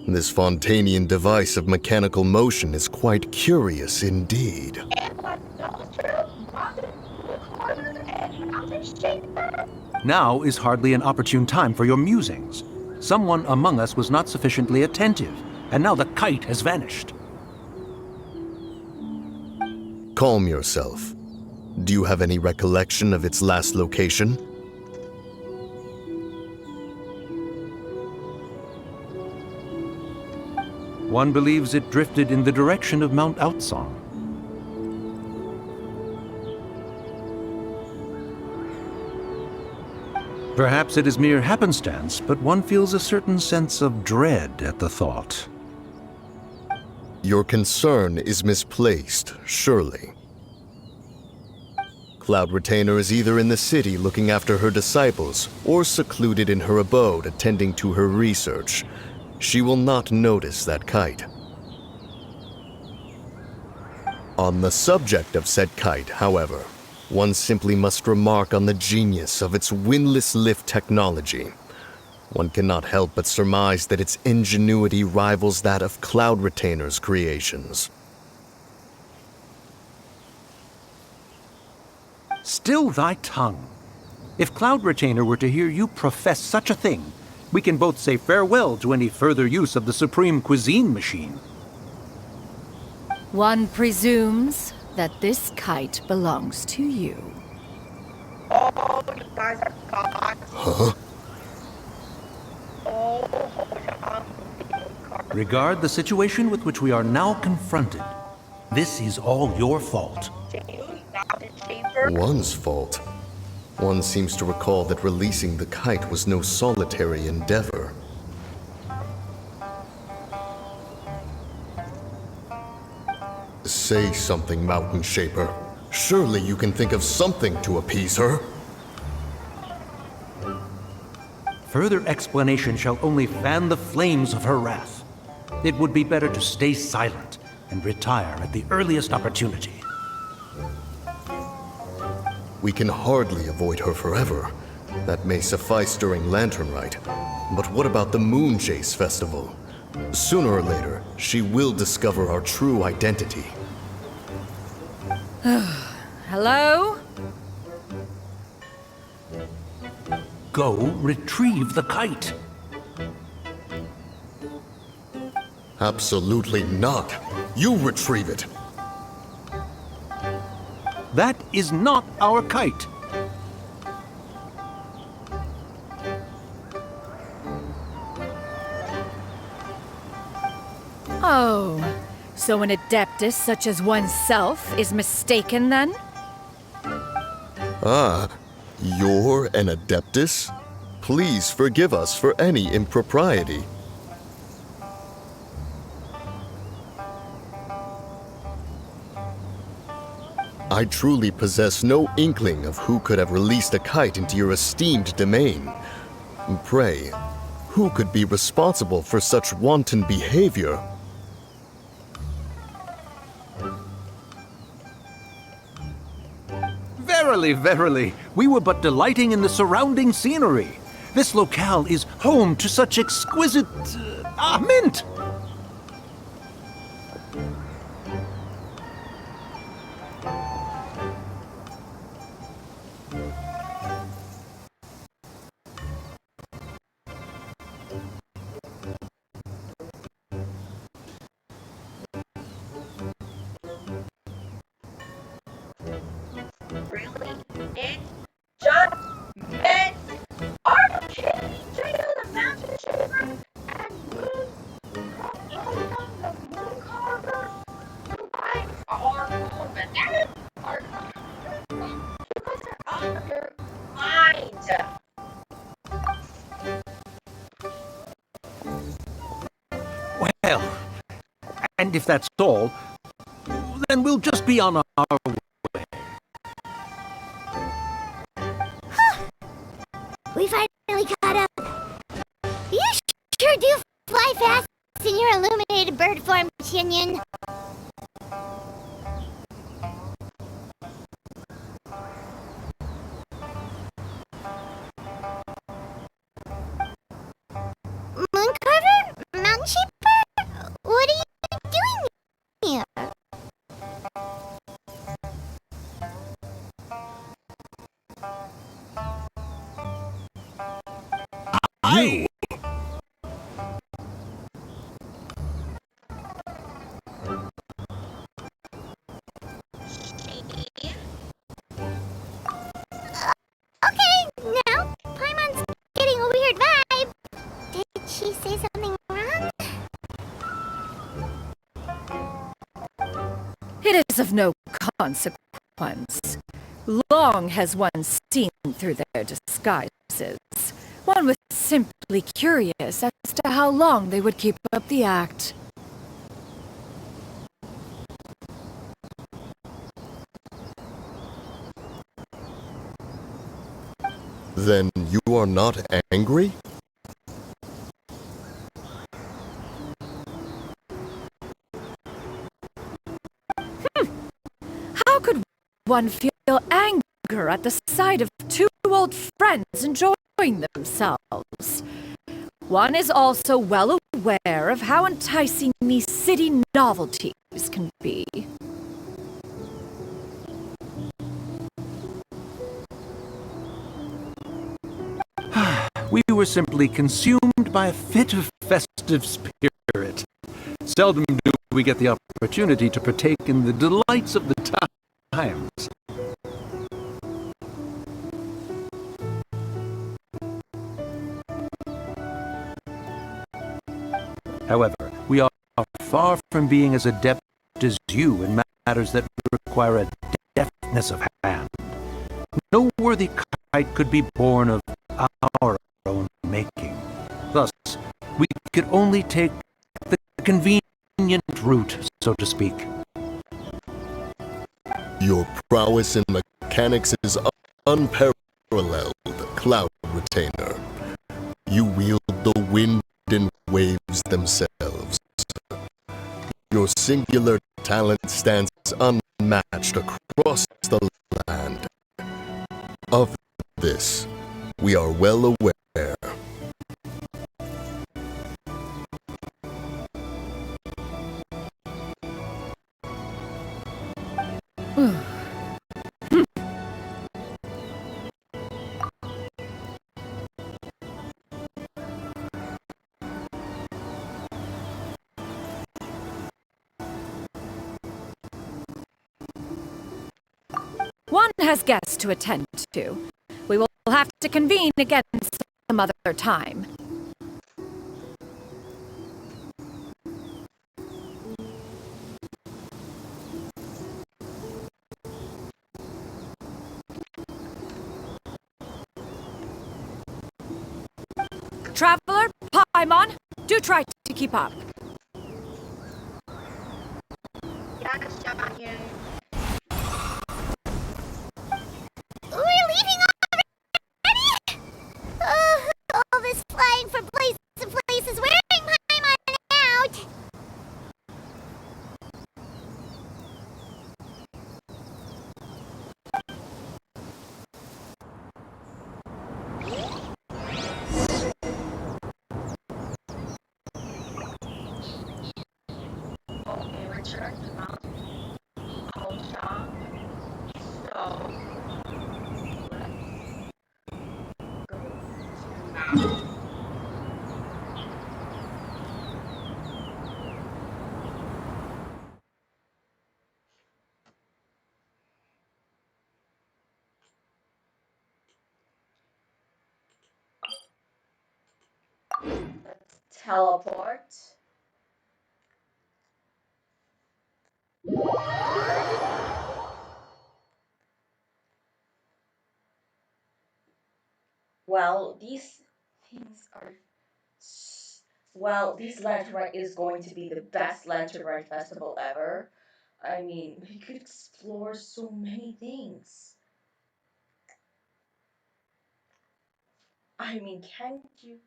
This Fontanian device of mechanical motion is quite curious indeed. And what goes through mountain corner and mountain shaper. Now is hardly an opportune time for your musings. Someone among us was not sufficiently attentive, and now the kite has vanished. Calm yourself. Do you have any recollection of its last location? One believes it drifted in the direction of Mount Outsong. Perhaps it is mere happenstance, but one feels a certain sense of dread at the thought. Your concern is misplaced, surely. Cloud Retainer is either in the city looking after her disciples, or secluded in her abode attending to her research. She will not notice that kite. On the subject of said kite, however, one simply must remark on the genius of its windlass lift technology. One cannot help but surmise that its ingenuity rivals that of Cloud Retainer's creations. Still thy tongue. If Cloud Retainer were to hear you profess such a thing, we can both say farewell to any further use of the Supreme Cuisine Machine. One presumes that this kite belongs to you. Oh, you guys are gods. Huh? Regard the situation with which we are now confronted. This is all your fault. One's fault. One seems to recall that releasing the kite was no solitary endeavor. Say something, Mountain Shaper. Surely you can think of something to appease her. Further explanation shall only fan the flames of her wrath. It would be better to stay silent and retire at the earliest opportunity. We can hardly avoid her forever. That may suffice during Lantern Rite. But what about the Moon Chase Festival? Sooner or later, she will discover our true identity. Hello? Go retrieve the kite. Absolutely not. You retrieve it. That is not our kite. Oh, so an adeptus such as oneself is mistaken then? Ah, you're an Adeptus? Please forgive us for any impropriety. I truly possess no inkling of who could have released a kite into your esteemed domain. Pray, who could be responsible for such wanton behavior? Verily, verily, we were but delighting in the surrounding scenery. This locale is home to such exquisite... mint! Really? It's just mint. Are you kidding? Straight out of the mountain shaper and moon from the moon carver? You guys are moving And if that's all, then we'll just be on our way. We finally caught up. You sure do fly fast in your illuminated bird form, Chinyan. Mooncarver? Mountain Sheeper? What are you doing here? You! Okay, now Paimon's getting a weird vibe. Did she say something wrong? It is of no consequence. Long has one seen through their disguises. One was simply curious as to how long they would keep up the act. Then you are not angry? How could one feel anger at the sight of two old friends enjoying themselves? One is also well aware of how enticing these city novelties can be. We were simply consumed by a fit of festive spirit. Seldom do we get the opportunity to partake in the delights of the times. However, we are far from being as adept as you in matters that require a deftness of hand. No worthy kite could be born of our own making. Thus, we could only take the convenient route, so to speak. Your prowess in mechanics is unparalleled, Cloud Retainer. You wield the wind and waves themselves. Your singular talent stands unmatched across the land. Of this, we are well aware. One has guests to attend to. We will have to convene again some other time. Traveler, Paimon, do try to keep up. Yes, Giant. We're leaving already? All this flying from place to place is wearing Paimon out. Okay, return to Mount Aoshan. So, let's go to Mount. Let's teleport. Well, these things are Well, this Lantern Rite is going to be the best Lantern Rite festival ever. I mean, we could explore so many things. I mean, can't you?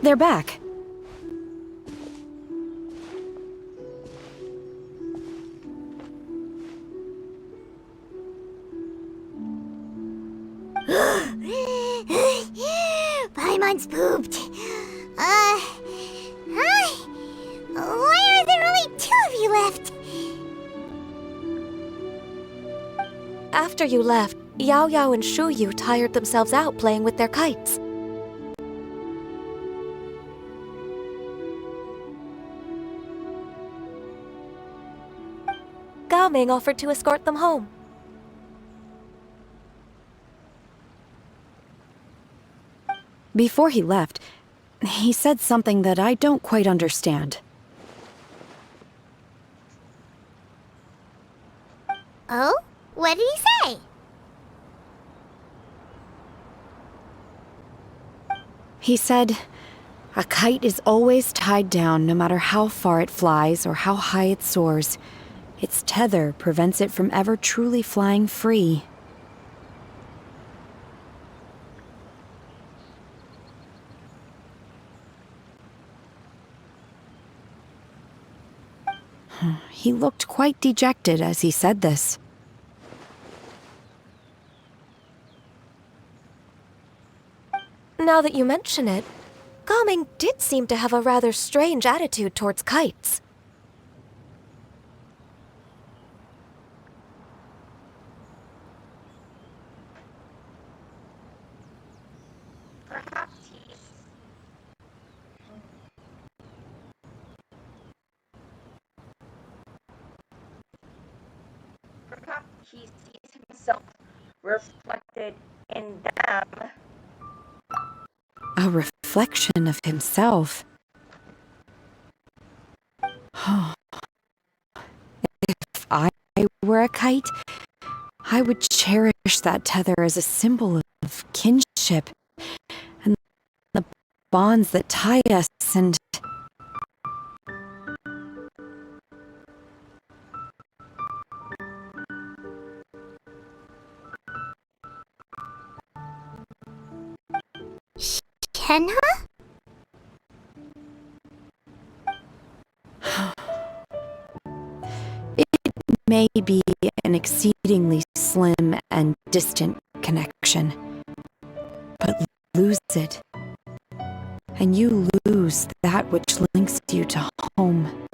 They're back. Paimon's pooped. Hi. Why are there only two of you left? After you left, Yao Yao and Shu Yu tired themselves out playing with their kites. Gao Ming offered to escort them home. Before he left, he said something that I don't quite understand. Oh? What did he say? He said, a kite is always tied down no matter how far it flies or how high it soars. Its tether prevents it from ever truly flying free. He looked quite dejected as he said this. Now that you mention it, Gao Ming did seem to have a rather strange attitude towards kites. Perhaps he sees himself reflected in them. A reflection of himself. If I were a kite, I would cherish that tether as a symbol of kinship and the bonds that tie us and... Kenha? It may be an exceedingly slim and distant connection, but lose it, and you lose that which links you to home.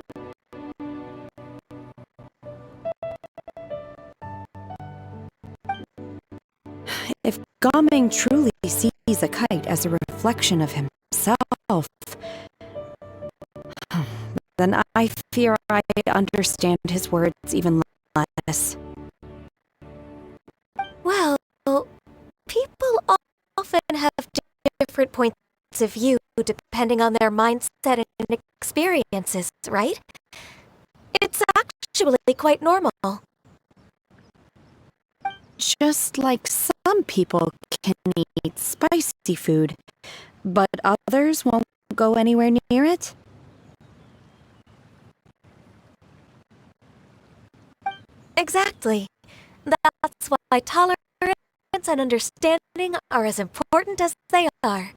If Gaming truly sees a kite as a reflection of himself, then I fear I understand his words even less. Well, people often have different points of view depending on their mindset and experiences, right? It's actually quite normal. Just like some people can eat spicy food, but others won't go anywhere near it. Exactly. That's why tolerance and understanding are as important as they are.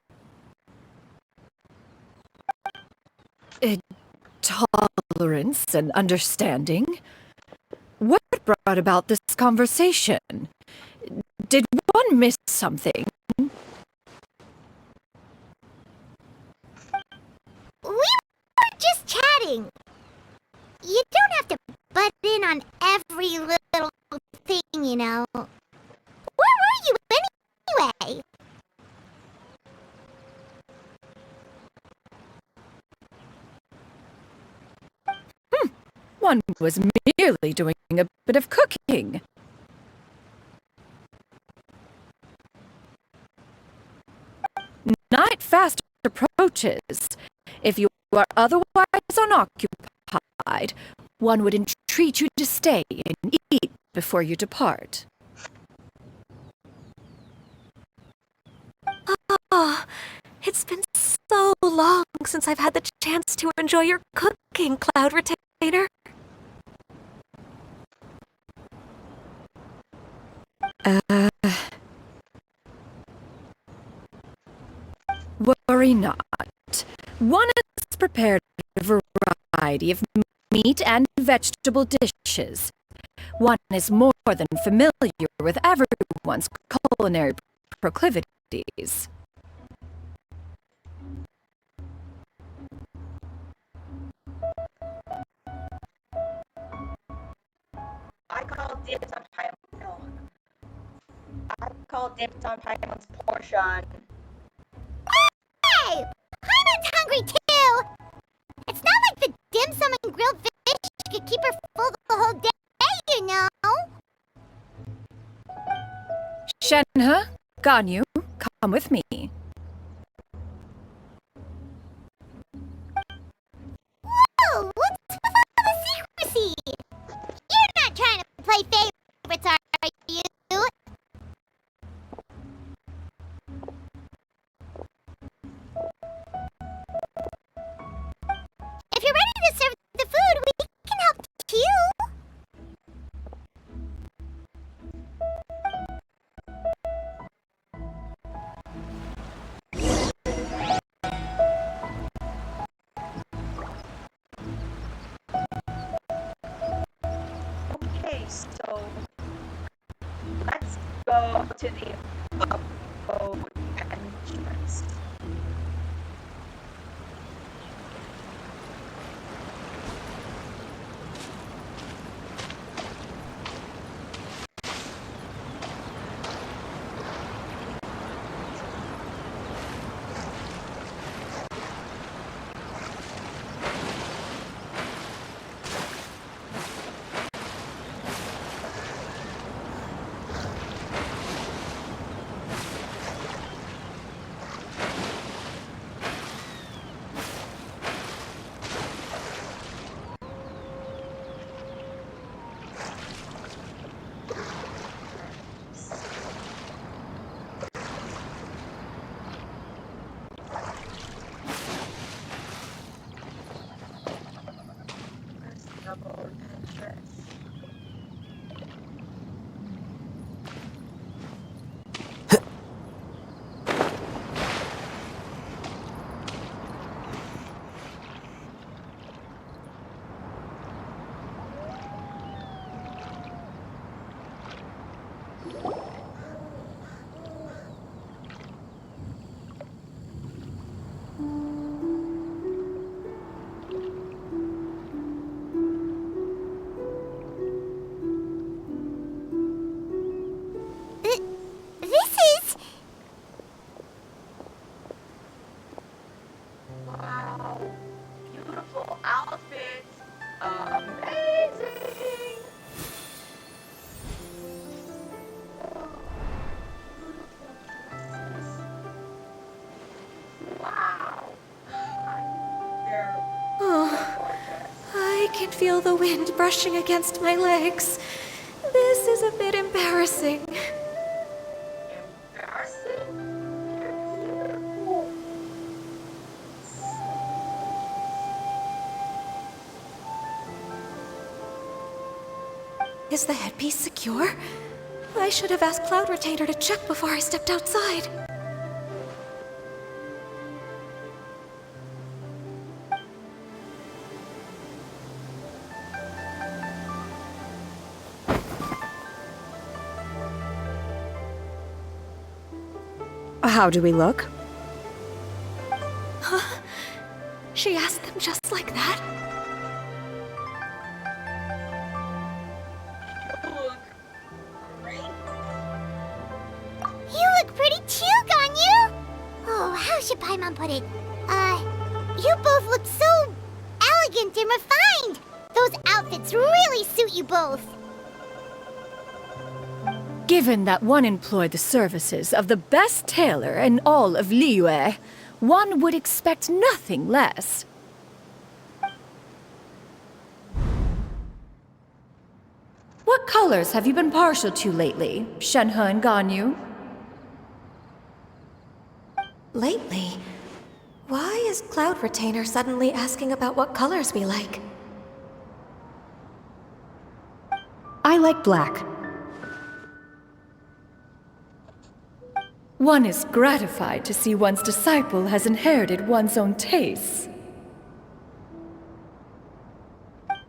Tolerance and understanding? brought about this conversation? Did one miss something? We were just chatting. You don't have to butt in on every little thing, you know. Where were you anyway? One was merely doing a bit of cooking. Night fast approaches. If you are otherwise unoccupied, one would entreat you to stay and eat before you depart. Oh, it's been so long since I've had the chance to enjoy your cooking, Cloud Retainer. Worry not. One has prepared a variety of meat and vegetable dishes. One is more than familiar with everyone's culinary proclivities. I call dibs on Paimon. No. I call dibs on Paimon's portion. Hey! Paimon's hungry too! It's not like the dim sum and grilled fish could keep her full the whole day, you know? Shenhe, Ganyu, come with me. Whoa! What's with all the secrecy? You're not trying to play favorites, are you? If you're ready to serve the food, we can help too. Okay, so let's go to the abode entrance. Abode entrance. This is... Wow, beautiful outfits. Amazing. Wow. They're Oh, gorgeous. I can feel the wind brushing against my legs. This is a bit embarrassing. Embarrassing. They're beautiful. Is the headpiece secure? I should have asked Cloud Retainer to check before I stepped outside. How do we look? She asked them just like that? You look pretty too, Ganyu! Oh, how should Paimon put it? You both look so elegant and refined! Those outfits really suit you both. Given that one employed the services of the best tailor in all of Liyue, one would expect nothing less. What colors have you been partial to lately, Shenhe and Ganyu? Lately? Why is Cloud Retainer suddenly asking about what colors we like? I like black. One is gratified to see one's disciple has inherited one's own tastes.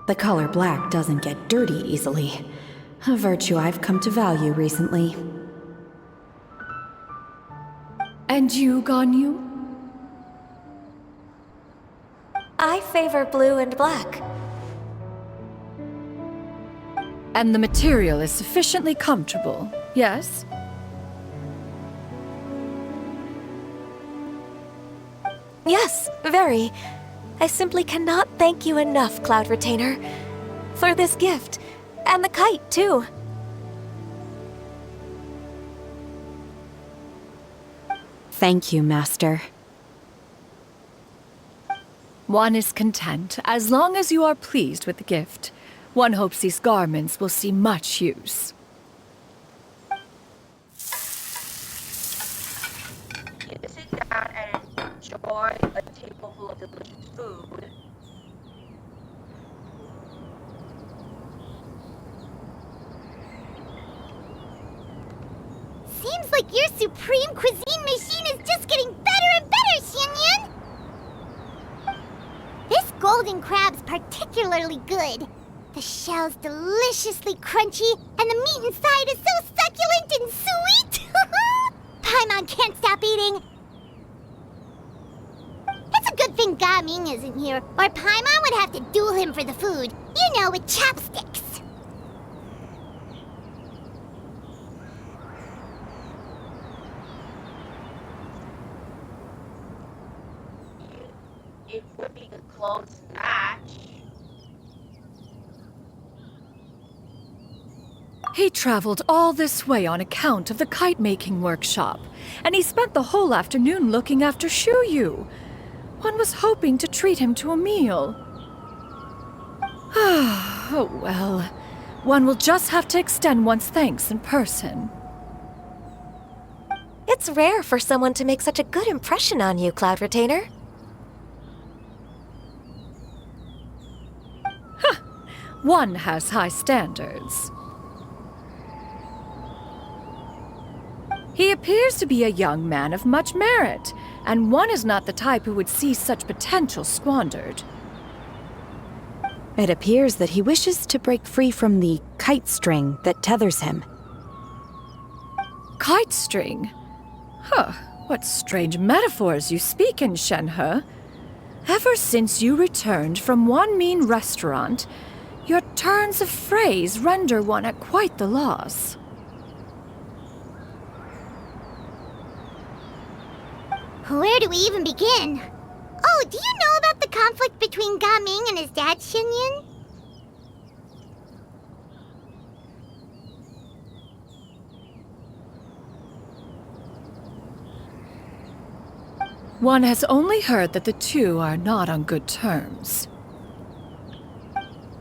The color black doesn't get dirty easily. A virtue I've come to value recently. And you, Ganyu? I favor blue and black. And the material is sufficiently comfortable, yes? Yes, very. I simply cannot thank you enough, Cloud Retainer. For this gift. And the kite, too. Thank you, Master. One is content as long as you are pleased with the gift. One hopes these garments will see much use. You sit down and enjoy a table full of delicious food. Seems like your supreme cuisine machine is just getting better and better, Xianyun! This golden crab's particularly good. The shell's deliciously crunchy, and the meat inside is so succulent and sweet! Paimon can't stop eating! It's a good thing Gaming isn't here, or Paimon would have to duel him for the food. You know, with chopsticks. It would be a close match. He traveled all this way on account of the kite-making workshop, and he spent the whole afternoon looking after Shuyu. One was hoping to treat him to a meal. Oh well, one will just have to extend one's thanks in person. It's rare for someone to make such a good impression on you, Cloud Retainer. One has high standards. He appears to be a young man of much merit, and one is not the type who would see such potential squandered. It appears that he wishes to break free from the kite string that tethers him. Kite string? Huh, what strange metaphors you speak in, Shenhe. Ever since you returned from one mean restaurant, your turns of phrase render one at quite the loss. Where do we even begin? Oh, do you know about the conflict between Gaming and his dad, Xianyun? One has only heard that the two are not on good terms.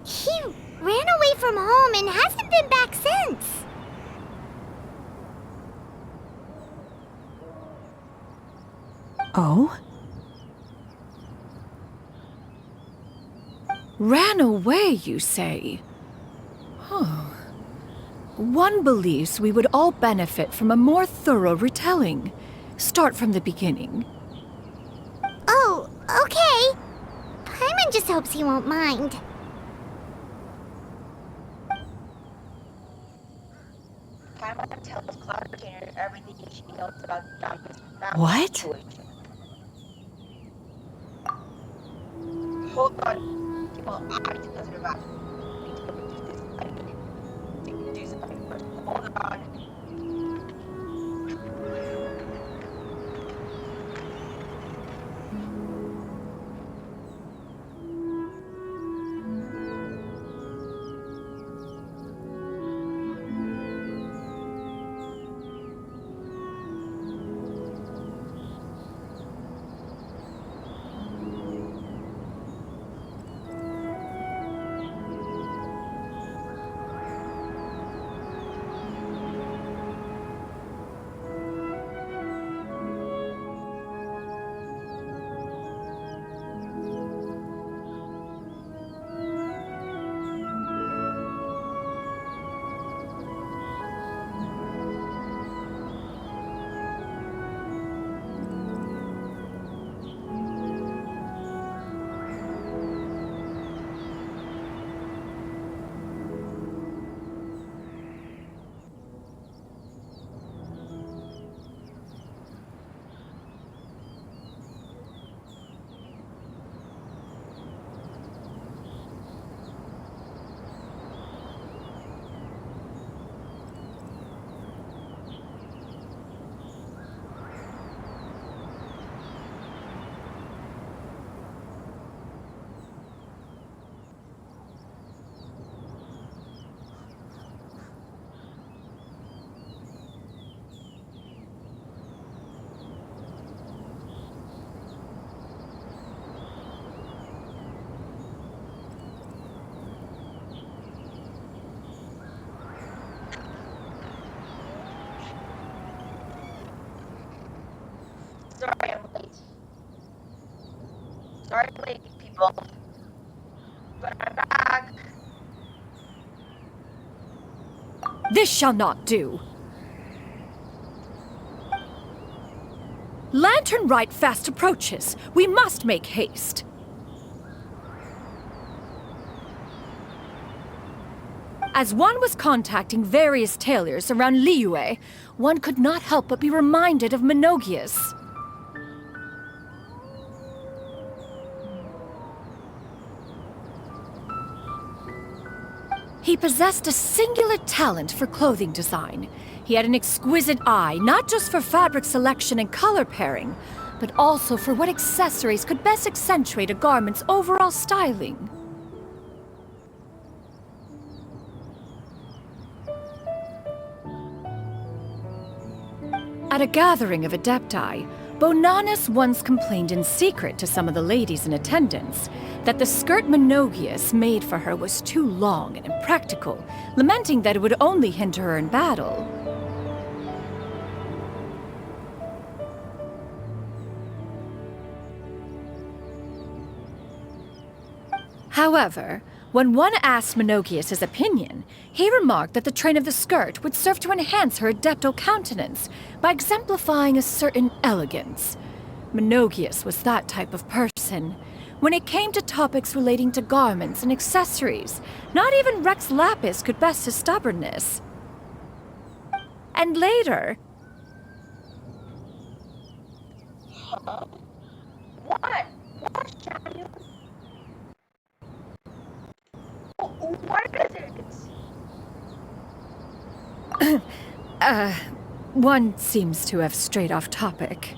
He ran away from home and hasn't been back since. Oh? Ran away, you say? Huh. One believes we would all benefit from a more thorough retelling. Start from the beginning. Oh, okay. Paimon just hopes he won't mind. Paimon tells Cloud Retainer everything she knows about Diamond's family What? situation. Hold on. Well, I need to close it back. I need to go do this. I need to do something first. Hold on. Sorry I'm late. Sorry I'm late, people. But I'm back. This shall not do. Lantern Rite fast approaches. We must make haste. As one was contacting various tailors around Liyue, one could not help but be reminded of Menogias. He possessed a singular talent for clothing design. He had an exquisite eye, not just for fabric selection and color pairing, but also for what accessories could best accentuate a garment's overall styling. At a gathering of Adepti, Bonanis once complained in secret to some of the ladies in attendance that the skirt Menogias made for her was too long and impractical, lamenting that it would only hinder her in battle. However, when one asked Menogias his opinion, he remarked that the train of the skirt would serve to enhance her adeptal countenance by exemplifying a certain elegance. Menogias was that type of person. When it came to topics relating to garments and accessories, not even Rex Lapis could best his stubbornness. And later... Huh? What? What, Shanu? What is it? One seems to have strayed off topic.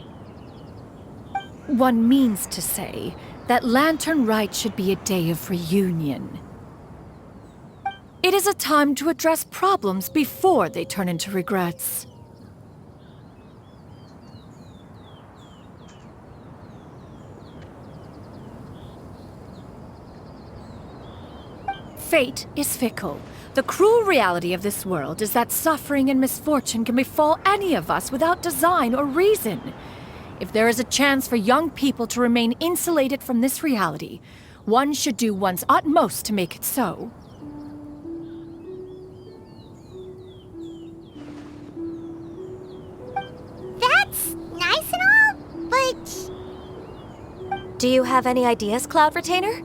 One means to say that Lantern Rite should be a day of reunion. It is a time to address problems before they turn into regrets. Fate is fickle. The cruel reality of this world is that suffering and misfortune can befall any of us without design or reason. If there is a chance for young people to remain insulated from this reality, one should do one's utmost to make it so. That's nice and all, but... Do you have any ideas, Cloud Retainer?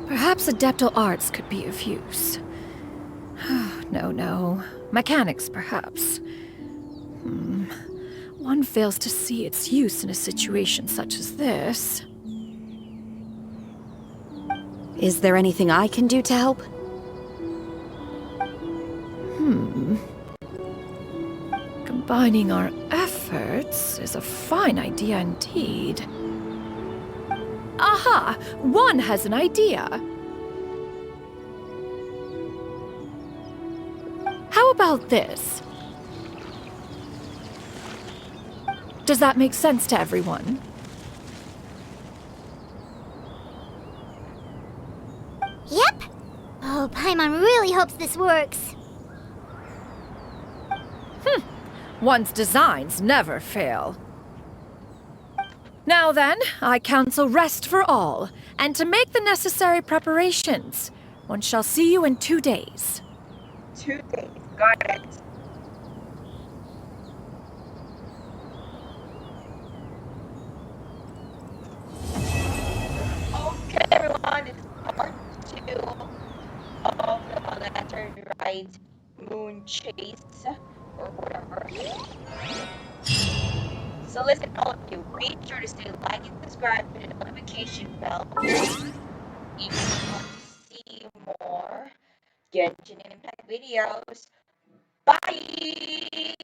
Perhaps adeptal arts could be of use. no. Mechanics, perhaps. One fails to see its use in a situation such as this. Is there anything I can do to help? Combining our efforts is a fine idea indeed. Aha! One has an idea! How about this? Does that make sense to everyone? Yep. Oh, Paimon really hopes this works. One's designs never fail. Now then, I counsel rest for all, and to make the necessary preparations. One shall see you in 2 days. 2 days. Got it. Okay, everyone, it's part 2 of the Lantern Rite Moon Chase, or whatever. So listen, all of you, make sure to stay like and subscribe to the notification bell if you want to see more Genshin Impact videos. Bye!